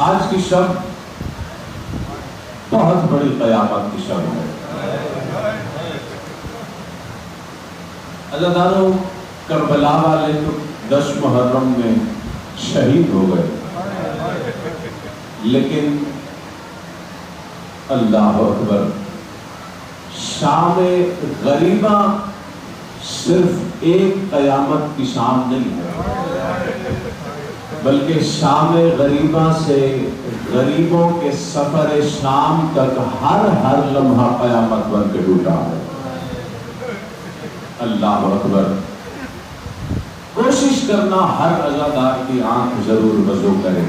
آج کی شب بہت بڑی قیامت کی شب ہے۔ عزیزانو، کربلا والے تو 10 محرم میں شہید ہو گئے، لیکن اللہ اکبر، شام غریبہ صرف ایک قیامت کی شام نہیں ہے، بلکہ شام غریبہ سے غریبوں کے سفر شام تک ہر لمحہ قیامت بن کے ٹوٹا ہے۔ اللہ اکبر۔ کوشش کرنا ہر عزادار کی آنکھ ضرور وضو کرے،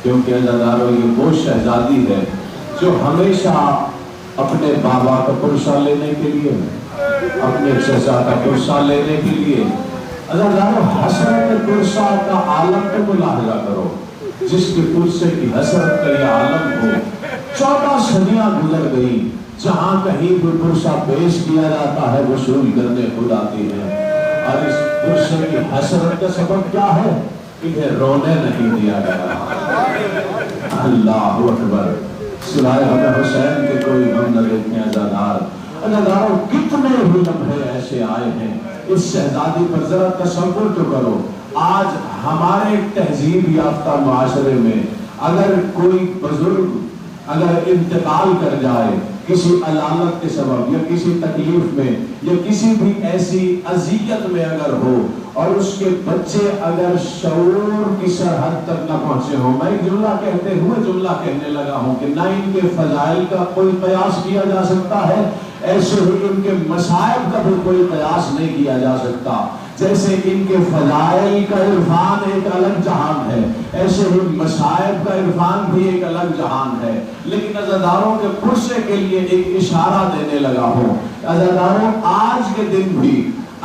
کیونکہ عزاداروں یہ وہ شہزادی ہے جو ہمیشہ اپنے بابا کا پرسہ لینے کے لیے، اپنے چچا کا پرسہ لینے کے لیے، عزاداروں حسرت پرسہ کا عالم کو ملاحظہ کرو، جس کے پرسے کی حسرت کا یہ عالم ہو۔ 14 صدیاں گزر گئی، جہاں کہیں بھی پرسہ پیش کیا جاتا ہے وصول کرنے خود آتی ہے، اور اس پرسے کی حسرت کا سبب کیا ہے؟ انہیں رونے نہیں دیا گیا۔ اللہ اکبر۔ سوائے ہمیں حسین کے کوئی غم نہ دیکھیں عزادار۔ عزاداروں، کتنے ہی لمحے ایسے آئے ہیں، اس شہزادی پر ذرا تصور تو کرو۔ آج ہمارے تہذیب یافتہ معاشرے میں اگر کوئی بزرگ اگر انتقال کر جائے کسی علامت کے سبب یا کسی تکلیف میں یا کسی بھی ایسی اذیت میں اگر ہو اور اس کے بچے اگر شعور کی سرحد تک نہ پہنچے ہوں، میں ایک جملہ کہتے ہوئے جملہ کہنے لگا ہوں کہ نہ ان کے فضائل کا کوئی قیاس کیا جا سکتا ہے، ایسے ہی ان کے مصائب کا بھی کوئی قیاس نہیں کیا جا سکتا۔ جیسے ان کے فضائل کا عرفان ایک الگ جہان ہے، ایسے ہی مصائب کا عرفان بھی ایک الگ جہان ہے۔ لیکن عزاداروں کے پرسے کے لیے ایک اشارہ دینے لگا ہوں۔ عزاداروں، آج کے دن بھی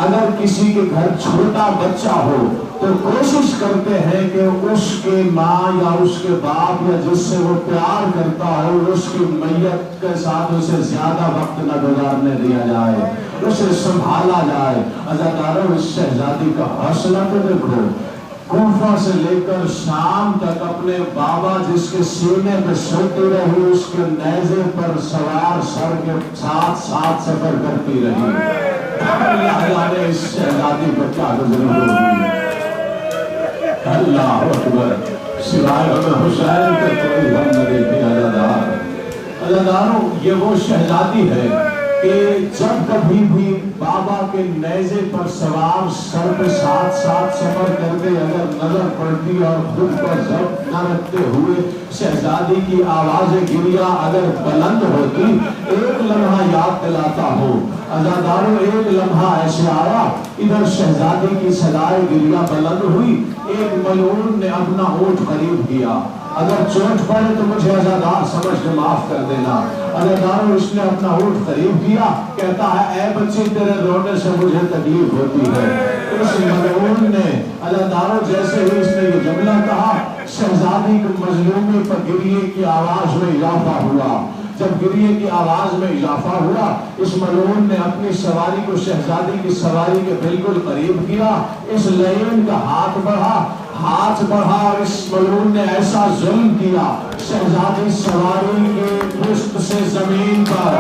اگر کسی کے گھر چھوٹا بچہ ہو تو کوشش کرتے ہیں کہ اس کے ماں یا اس کے باپ یا جس سے وہ پیار کرتا ہو اس کی میت کے ساتھ اسے زیادہ وقت نہ گزارنے دیا جائے، اسے سنبھالا جائے۔ عزاداروں، اس شہزادی کا حوصلہ تو دیکھو، کوفہ سے لے کر شام تک اپنے بابا جس کے سینے پہ سوتی رہی اس کے نیزے پر سوار سر کے ساتھ ساتھ سفر کرتی رہی۔ اللہ جانے اس شہزادی پر کیا گزری ہوگی۔ اللہ اکبر، سوائے ہمیں حسین کا کوئی غم نہ دیکھے۔ عزاداروں، یہ وہ شہزادی ہے کہ جب کبھی بھی بابا کے نیزے پر سوار سر پہ ساتھ ساتھ سفر کرتے اگر نظر پڑتی اور خود پر ضبط نہ رکھتے ہوئے شہزادی کی آواز گریہ اگر بلند ہوتی، ایک لمحہ یاد دلاتا ہو۔ عزاداروں، ایک لمحہ ایسے آیا، ادھر شہزادی کی صدائے گریہ بلند ہوئی، ایک ملعون نے اپنا ہونٹ قریب کیا۔ اگر چوٹ پڑے تو مجھے عزادار سمجھ کے معاف کر دینا۔ عزاداروں، اس نے اپنا ہونٹ قریب کیا، کہتا ہے اے بچی تیرے رونے سے مجھے تکلیف ہوتی ہے۔ اس ملعون نے عزاداروں جیسے ہی اس نے یہ جملہ کہا، شہزادی کو مظلومی پر گریے کی آواز میں اضافہ ہوا۔ جب گریے کی آواز میں اضافہ ہوا، اس ملعون نے اپنی سواری کو شہزادی کی سواری کے بالکل قریب کیا۔ اس لعین کا ہاتھ بڑھا اور اس ملعون نے ایسا ظلم کیا، شہزادی سواری کے پشت سے زمین پر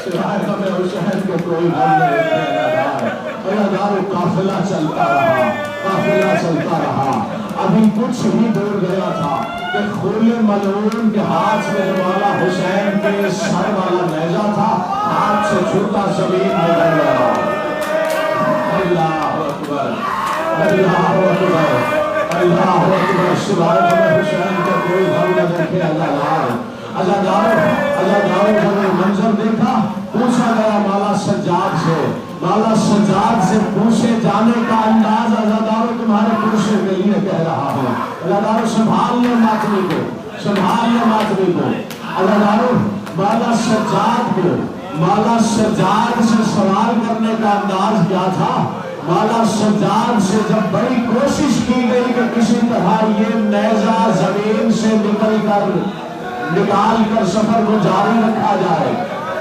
سوائے ہمیں حسین کے کوئی غم نہ دیکھے۔ عزاداروں، قافلہ چلتا رہا۔ ابھی کچھ ہی دور گیا تھا کہ خول ملعون کے ہاتھ میں جو والا حسین کے سر والا نیزہ تھا ہاتھ سے چھوٹا زمین میں گر گیا۔ اللہ اکبر، اللہ اکبر، اللہ اکبر، سوائے ہمیں حسین کا کوئی غم نہ دیکھے۔ عزاداروں، جب یہ منظر دیکھا پوچھا گیا مولا سجاد سے پوچھے جانے کا انداز عزاداروں تمہارے پرسے کے لیے کہہ رہا ہے۔ عزاداروں، سنبھال لے ماتمی کو۔ عزاداروں، مولا سجاد سے سوال کرنے کا انداز کیا تھا؟ مولا سجاد سے جب بڑی کوشش کی گئی کہ کسی طرح یہ نیزہ زمین سے نکال کر سفر کو جاری رکھا جائے،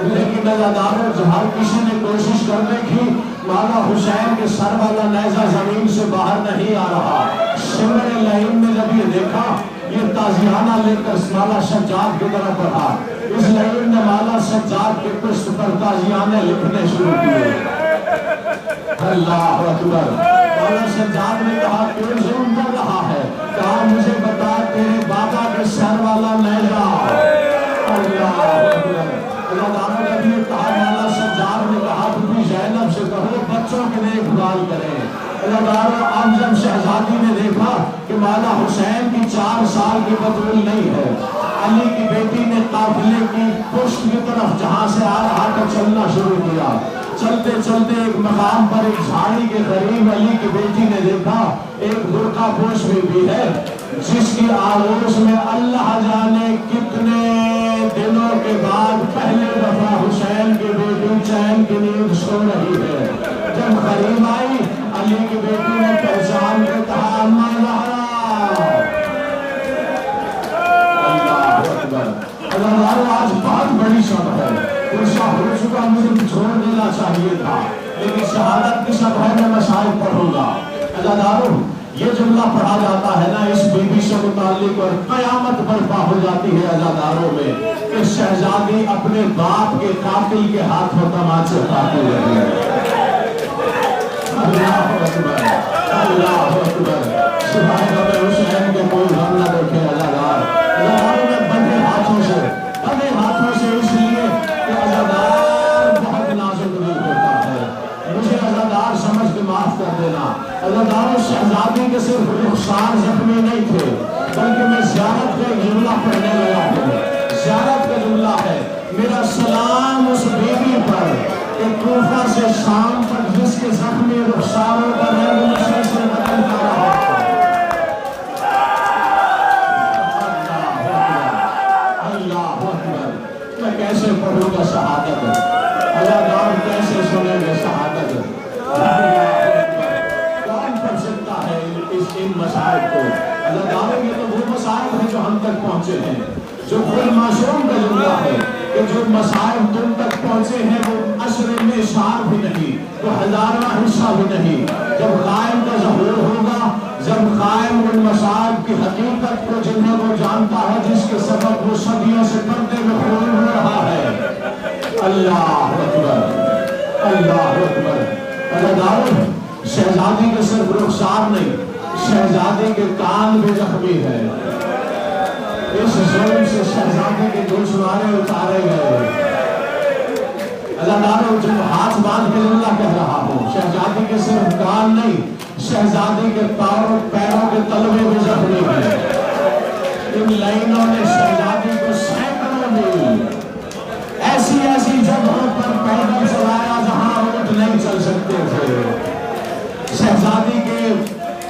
لیکن عزاداروں ہر کسی نے کوشش کرنے کی، مولا حسین کے سر والا نیزہ زمین سے باہر نہیں آ رہا۔ شمر لعین نے جب یہ دیکھا، یہ تازیانہ لے کر مولا سجاد کی طرف بڑھا۔ اس لعین نے مولا سجاد کے پشت پر تازیانے لکھنے شروع کیے۔ اللہ اکبر، مولا سجاد نے کہا کیوں ظلم کر رہا ہے؟ کہا مجھے بتا تیرے بابا کے سر والا نیزہ۔ اللہ اکبر، عزاداروں نے بھی کہا، مولا سجاد نے کہا بی زینب سے کہو بچوں کے دیکھ بھال کریں۔ عزاداروں، اب جب شہزادی نے دیکھا کہ مولا حسین کی 4 سال کی بطول نہیں ہے، علی کی بیٹی نے قافلے کی پشت کی طرف جہاں سے آ رہا تھا چلنا شروع کیا۔ چلتے چلتے ایک مقام پر ایک جھاڑی کے قریب علی کی بیٹی نے دیکھا ایک برقع پوش بھی ہے جس کی آغوش میں اللہ جانے کتنے دنوں کے بعد پہلے دفعہ حسین کی بیٹی چین کی نیند سو رہی ہے۔ جب قریب آئی علی کی بیٹی نے پہچان کے کہا اما زہرا۔ اللہ اکبر، اللہ، آج بہت بڑی شب ہے، عرصہ ہو چکا، مجھے چھوڑ دینا چاہیے تھا، لیکن شہادت کی شب ہے، میں مصائب پڑھوں گا۔ عزاداروں، یہ جملہ پڑھا جاتا ہے نا اس بی بی سے متعلق اور قیامت برپا ہو جاتی ہے عزاداروں میں کہ شہزادی اپنے باپ کے قاتل کے ہاتھوں تماچے کھاتی رہی ہے۔ اللہ اکبر، اللہ اکبر۔ سبحان اللہ حسین کے کوئی غم نہ دیکھے عزادار، عزاداروں میں بندے ہاتھوں سے اس لیے کہ عزادار بہت نازک دل ہوتا ہے۔ مجھے عزادار سمجھ کے معاف کر دینا، عزاداروں شہزادی کے صرف رخسار زخمی نہیں تھے، بلکہ میں زیارت کا جملہ پڑھنے لگا ہوں۔ زیارت کا جملہ ہے، میرا سلام اس بیوی پر کہ کوفہ سے شام تک جس کے زخمی رخساروں پر رنگ مسلسل بدلتا رہا۔ اللہ اکبر، میں کیسے پڑھوں گا شہادت، عزادار کیسے سنیں گے شہادت؟ کون پڑھ سکتا ہے ان مسائل کو؟ عزاداروں یہ تو وہ مسائل ہیں جو ہم تک پہنچے ہیں، جو خود معصوم کا جملہ ہے کہ جو مسائل تم تک پہنچے ہیں وہ عشر میں اشار بھی نہیں، وہ ہزارواں حصہ بھی نہیں۔ جب قائم کا ظہور ہوگا، جب قائم ان مسائل کی حقیقت کو جنہیں وہ جانتا ہے جس کے سبب وہ صدیوں سے پردے میں خون ہو رہا ہے۔ اللہ اکبر، اللہ اکبر۔ عزاداروں، شہزادی کے صرف رخسار نہیں، شہزادی کے کان بھی زخمی ہے۔ اس ظلم سے شہزادی کے گوشوارے اتارے گئے۔ عزاداروں، جب ہاتھ باندھ کے جملہ کہہ رہا ہوں، شہزادی کے صرف کان نہیں، شہزادی کے پیروں کے تلوے بھی زخمی ہیں۔ ان لائنوں نے شہزادی کو سینکڑوں میل ایسی جگہوں پر پیدل چلایا جہاں اونٹ نہیں چل سکتے تھے۔ شہزادی کے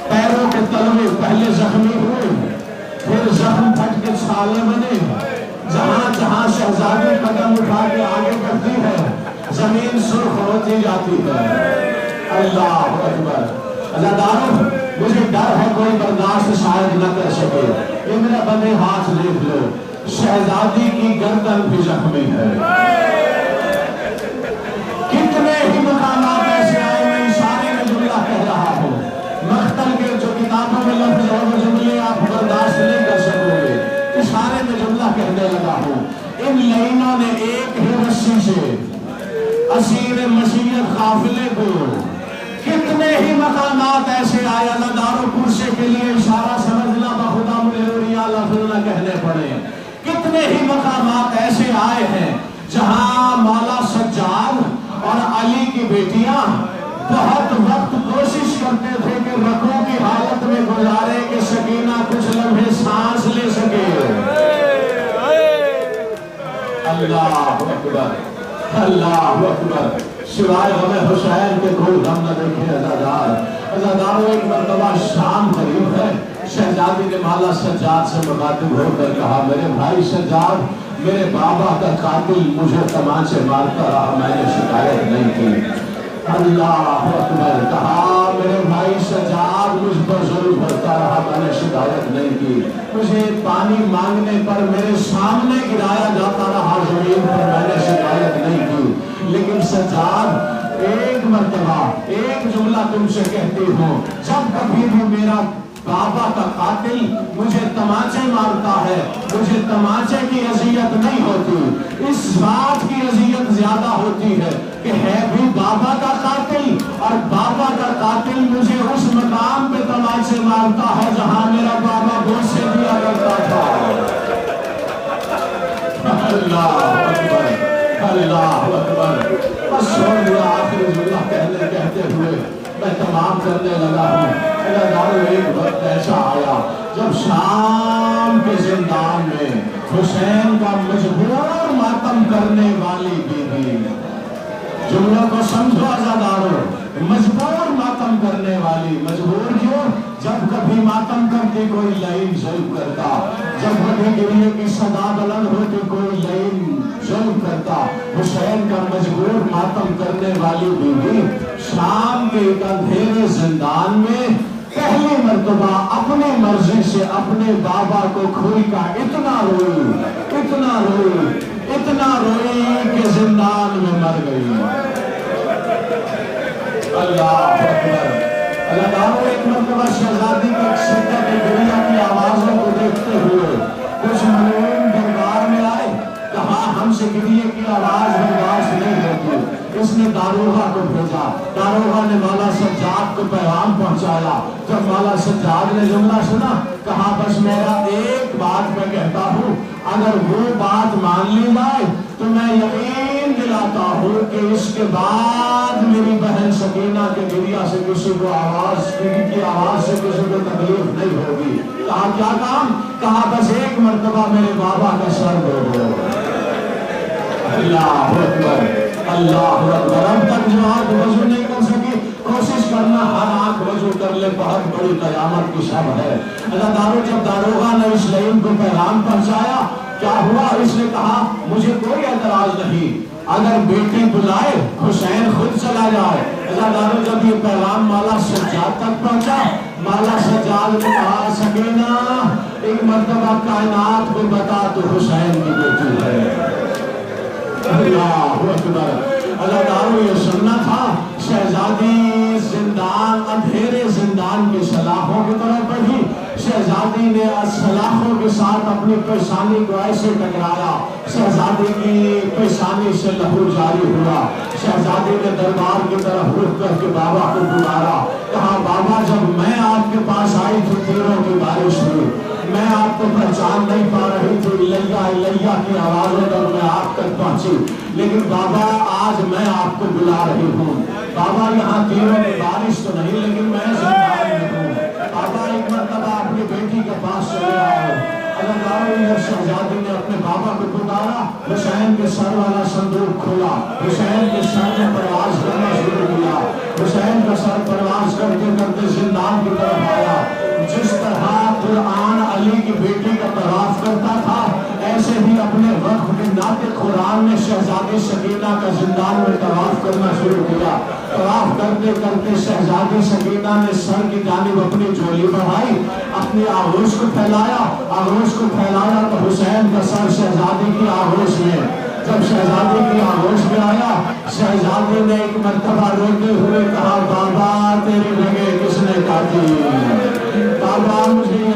پیروں کے تلوے پہلے زخمی ہوئے، پھر زخم پھٹ کے چھالے بنے۔ جہاں جہاں شہزادی قدم اٹھا کے آگے بڑھتی ہے، زمین سرخ ہوتی جاتی ہے۔ اللہ اکبر۔ عزاداروں، مجھے ڈر ہے کوئی برداشت شاید نہ کر سکے، یہ میرا بندے ہاتھ دیکھ لو، شہزادی کی گردن بھی زخمی ہے۔ کتنے ہی مقامات ایسے آئے، میں اشارے میں جملہ کہہ رہا ہوں، مقتل کے جو کتابوں میں لفظ اور وہ جملے آپ برداشت نہیں کر سکو گے، اشارے میں جملہ کہنے لگا ہوں۔ ان لائنوں نے ایک ہی رسی سے اسیر مشیت قافلے کو کتنے ہی مقامات ایسے آئے، عزاداروں پرسے کے لیے اشارہ سمجھنا بخدا ملوریاں لفظ نہ کہنے پڑے۔ کتنے ہی مقامات ایسے آئے ہیں جہاں مولا سجاد اور علی کی بیٹیاں بہت وقت کوشش کرتے تھے کہ رکوع کی حالت میں گزارے کہ سکینہ کچھ لمحے سانس لے سکے۔ اللہ اکبر، اللہ اکبر۔ سوائے غم حسین کے کوئی غم نہ دیکھے عزادار۔ عزاداروں، ایک مرتبہ شام قریب ہے، شہزادی نے مولا سجاد سے مخاطب ہو کر کہا، میرے بھائی سجاد، میرے بابا کا قاتل مجھے تمانچے مارتا رہا، میں نے شکایت نہیں کی۔ اللہ اکبر۔ کہا، میرے بھائی سجاد، مجھ پر ظلم ہوتا رہا، میں نے شکایت نہیں کی۔ مجھے پانی مانگنے پر میرے سامنے گرایا جاتا رہا زمین پر، میں نے شکایت نہیں کی۔ لیکن سجاد، ایک مرتبہ ایک جملہ تم سے کہتی ہوں، جب کبھی بھی میرا بابا کا قاتل مجھے تمانچے مارتا ہے، مجھے تمانچے کی اذیت نہیں ہوتی، اس بات کی اذیت زیادہ ہوتی ہے کہ ہے بھی بابا کا قاتل، اور بابا کا قاتل مجھے اس مقام پہ تمانچے مارتا ہے جہاں میرا بابا گوشے دیا کرتا تھا۔ اللہ اکبر، اللہ اکبر۔ بس چھوڑ دیا، آخری جملہ کہتے ہوئے میں تمام کرنے لگا ہوں۔ ایک وقت ایسا آیا جب شام کے زندان میں حسین کا مجبور ماتم کرنے والی بیوی، جملوں کو سمجھو عزاداروں، مجبور ماتم کرنے والی، مجبور کیوں؟ جب کبھی ماتم کرتی کوئی لائن ظلم کرتا، جب کبھی گریے کی صدا بلند ہوتی کوئی لائن ظلم کرتا۔ حسین کا مجبور ماتم کرنے والی بیوی شام کے ایک اندھیرے زندان میں پہلی مرتبہ اپنی مرضی سے اپنے بابا کو کھوئی کا اتنا روئی، اتنا روئی، اتنا روئی کہ زندان میں مر گئی۔ اللہ اکبر۔ عزاداروں، ایک مرتبہ شہزادی کی شدت گریہ کی آوازوں کو دیکھتے ہوئے کچھ ملعون دربار میں آئے، کہا ہم سے گریہ کی آواز برداشت نہیں ہوتی، اس نے داروغہ کو بھیجا، داروغہ نے مولا سجاد کو پیغام پہنچایا۔ جب مولا سجاد نے جملہ سنا، کہا بس میرا ایک بات میں کہتا ہوں، اگر وہ بات مان لی جائے تو میں یقین دلاتا ہوں کہ اس کے بعد میری بہن سکینہ کے گریہ سے کسی کو کی آواز سے کسی کو تکلیف نہیں ہوگی۔ کہا کیا کام؟ کہا بس ایک مرتبہ میرے بابا کا سر دے دو۔ اللہ اکبر، اللہ اکبر۔ اب تک جو آنکھ وضو نہیں کر سکی، کوشش کرنا ہر آنکھ وضو کر لے، بہت بڑی قیامت کی شب ہے۔ جب داروغہ نے اس لعین کو پیغام پہنچایا، کیا ہوا؟ اس نے کہا مجھے کوئی اعتراض نہیں، اگر بیٹی بلائے حسین خود چلا جائے۔ جب یہ پیغام مولا سجاد تک پہنچا، مولا سجاد نے کہا سکینہ ایک مرتبہ کائنات کو بتا تو حسین کی بیٹی ہے۔ اللہ اکبر۔ اللہ تعالیٰ یہ سننا تھا، شہزادی زندان، اندھیرے زندان کی سلاخوں کی طرف بڑھی۔ شہزادی نے سلاخوں کے ساتھ اپنی پیشانی کو ایسے ٹکرایا، شہزادی کی پیشانی سے لہو جاری ہوا۔ شہزادی نے دربار کی طرف رخ کر کے بابا کو پکارا، کہا بابا جب میں آپ کے پاس آئی تو تیروں کی بارش ہوئی، میں آپ کو پہچان نہیں پا رہی تھی، الیہ الیہ کی آوازیں جب میں آپ تک پہنچی، لیکن بابا آج میں آپ کو بلا رہی ہوں۔ بابا یہاں تیروں کی بارش تو نہیں، لیکن میں زندان میں ہوں۔ بابا ایک مرتبہ اپنی بیٹی کے پاس چلے آئے۔ اللہ شہزادی نے اپنے بابا کو پکارا، حسین کے سر والا صندوق کھولا، حسین کے سر نے پرواز کرنا شروع کیا۔ حسین کا سر پرواز کرتے کرتے زندان کی طرف آیا۔ جس طرح قرآن علی کی بیٹی کا طواف کرتا تھا، ایسے ہی اپنے وقت کے ناطق قرآن نے شہزادی سکینہ کا زندان میں طواف کرنا شروع کیا۔ طواف کرتے کرتے شہزادی سکینہ نے سر کی جانب اپنی جھولی بڑھائی، اپنی آغوش کو پھیلایا، آغوش کو پھیلایا تو حسین کا سر شہزادی کی آغوش میں۔ جب شہزادی کی آغوش میں آیا، شہزادی نے ایک مرتبہ روتے ہوئے کہا بابا تیری رگیں کس نے کاٹی؟ بابا مجھے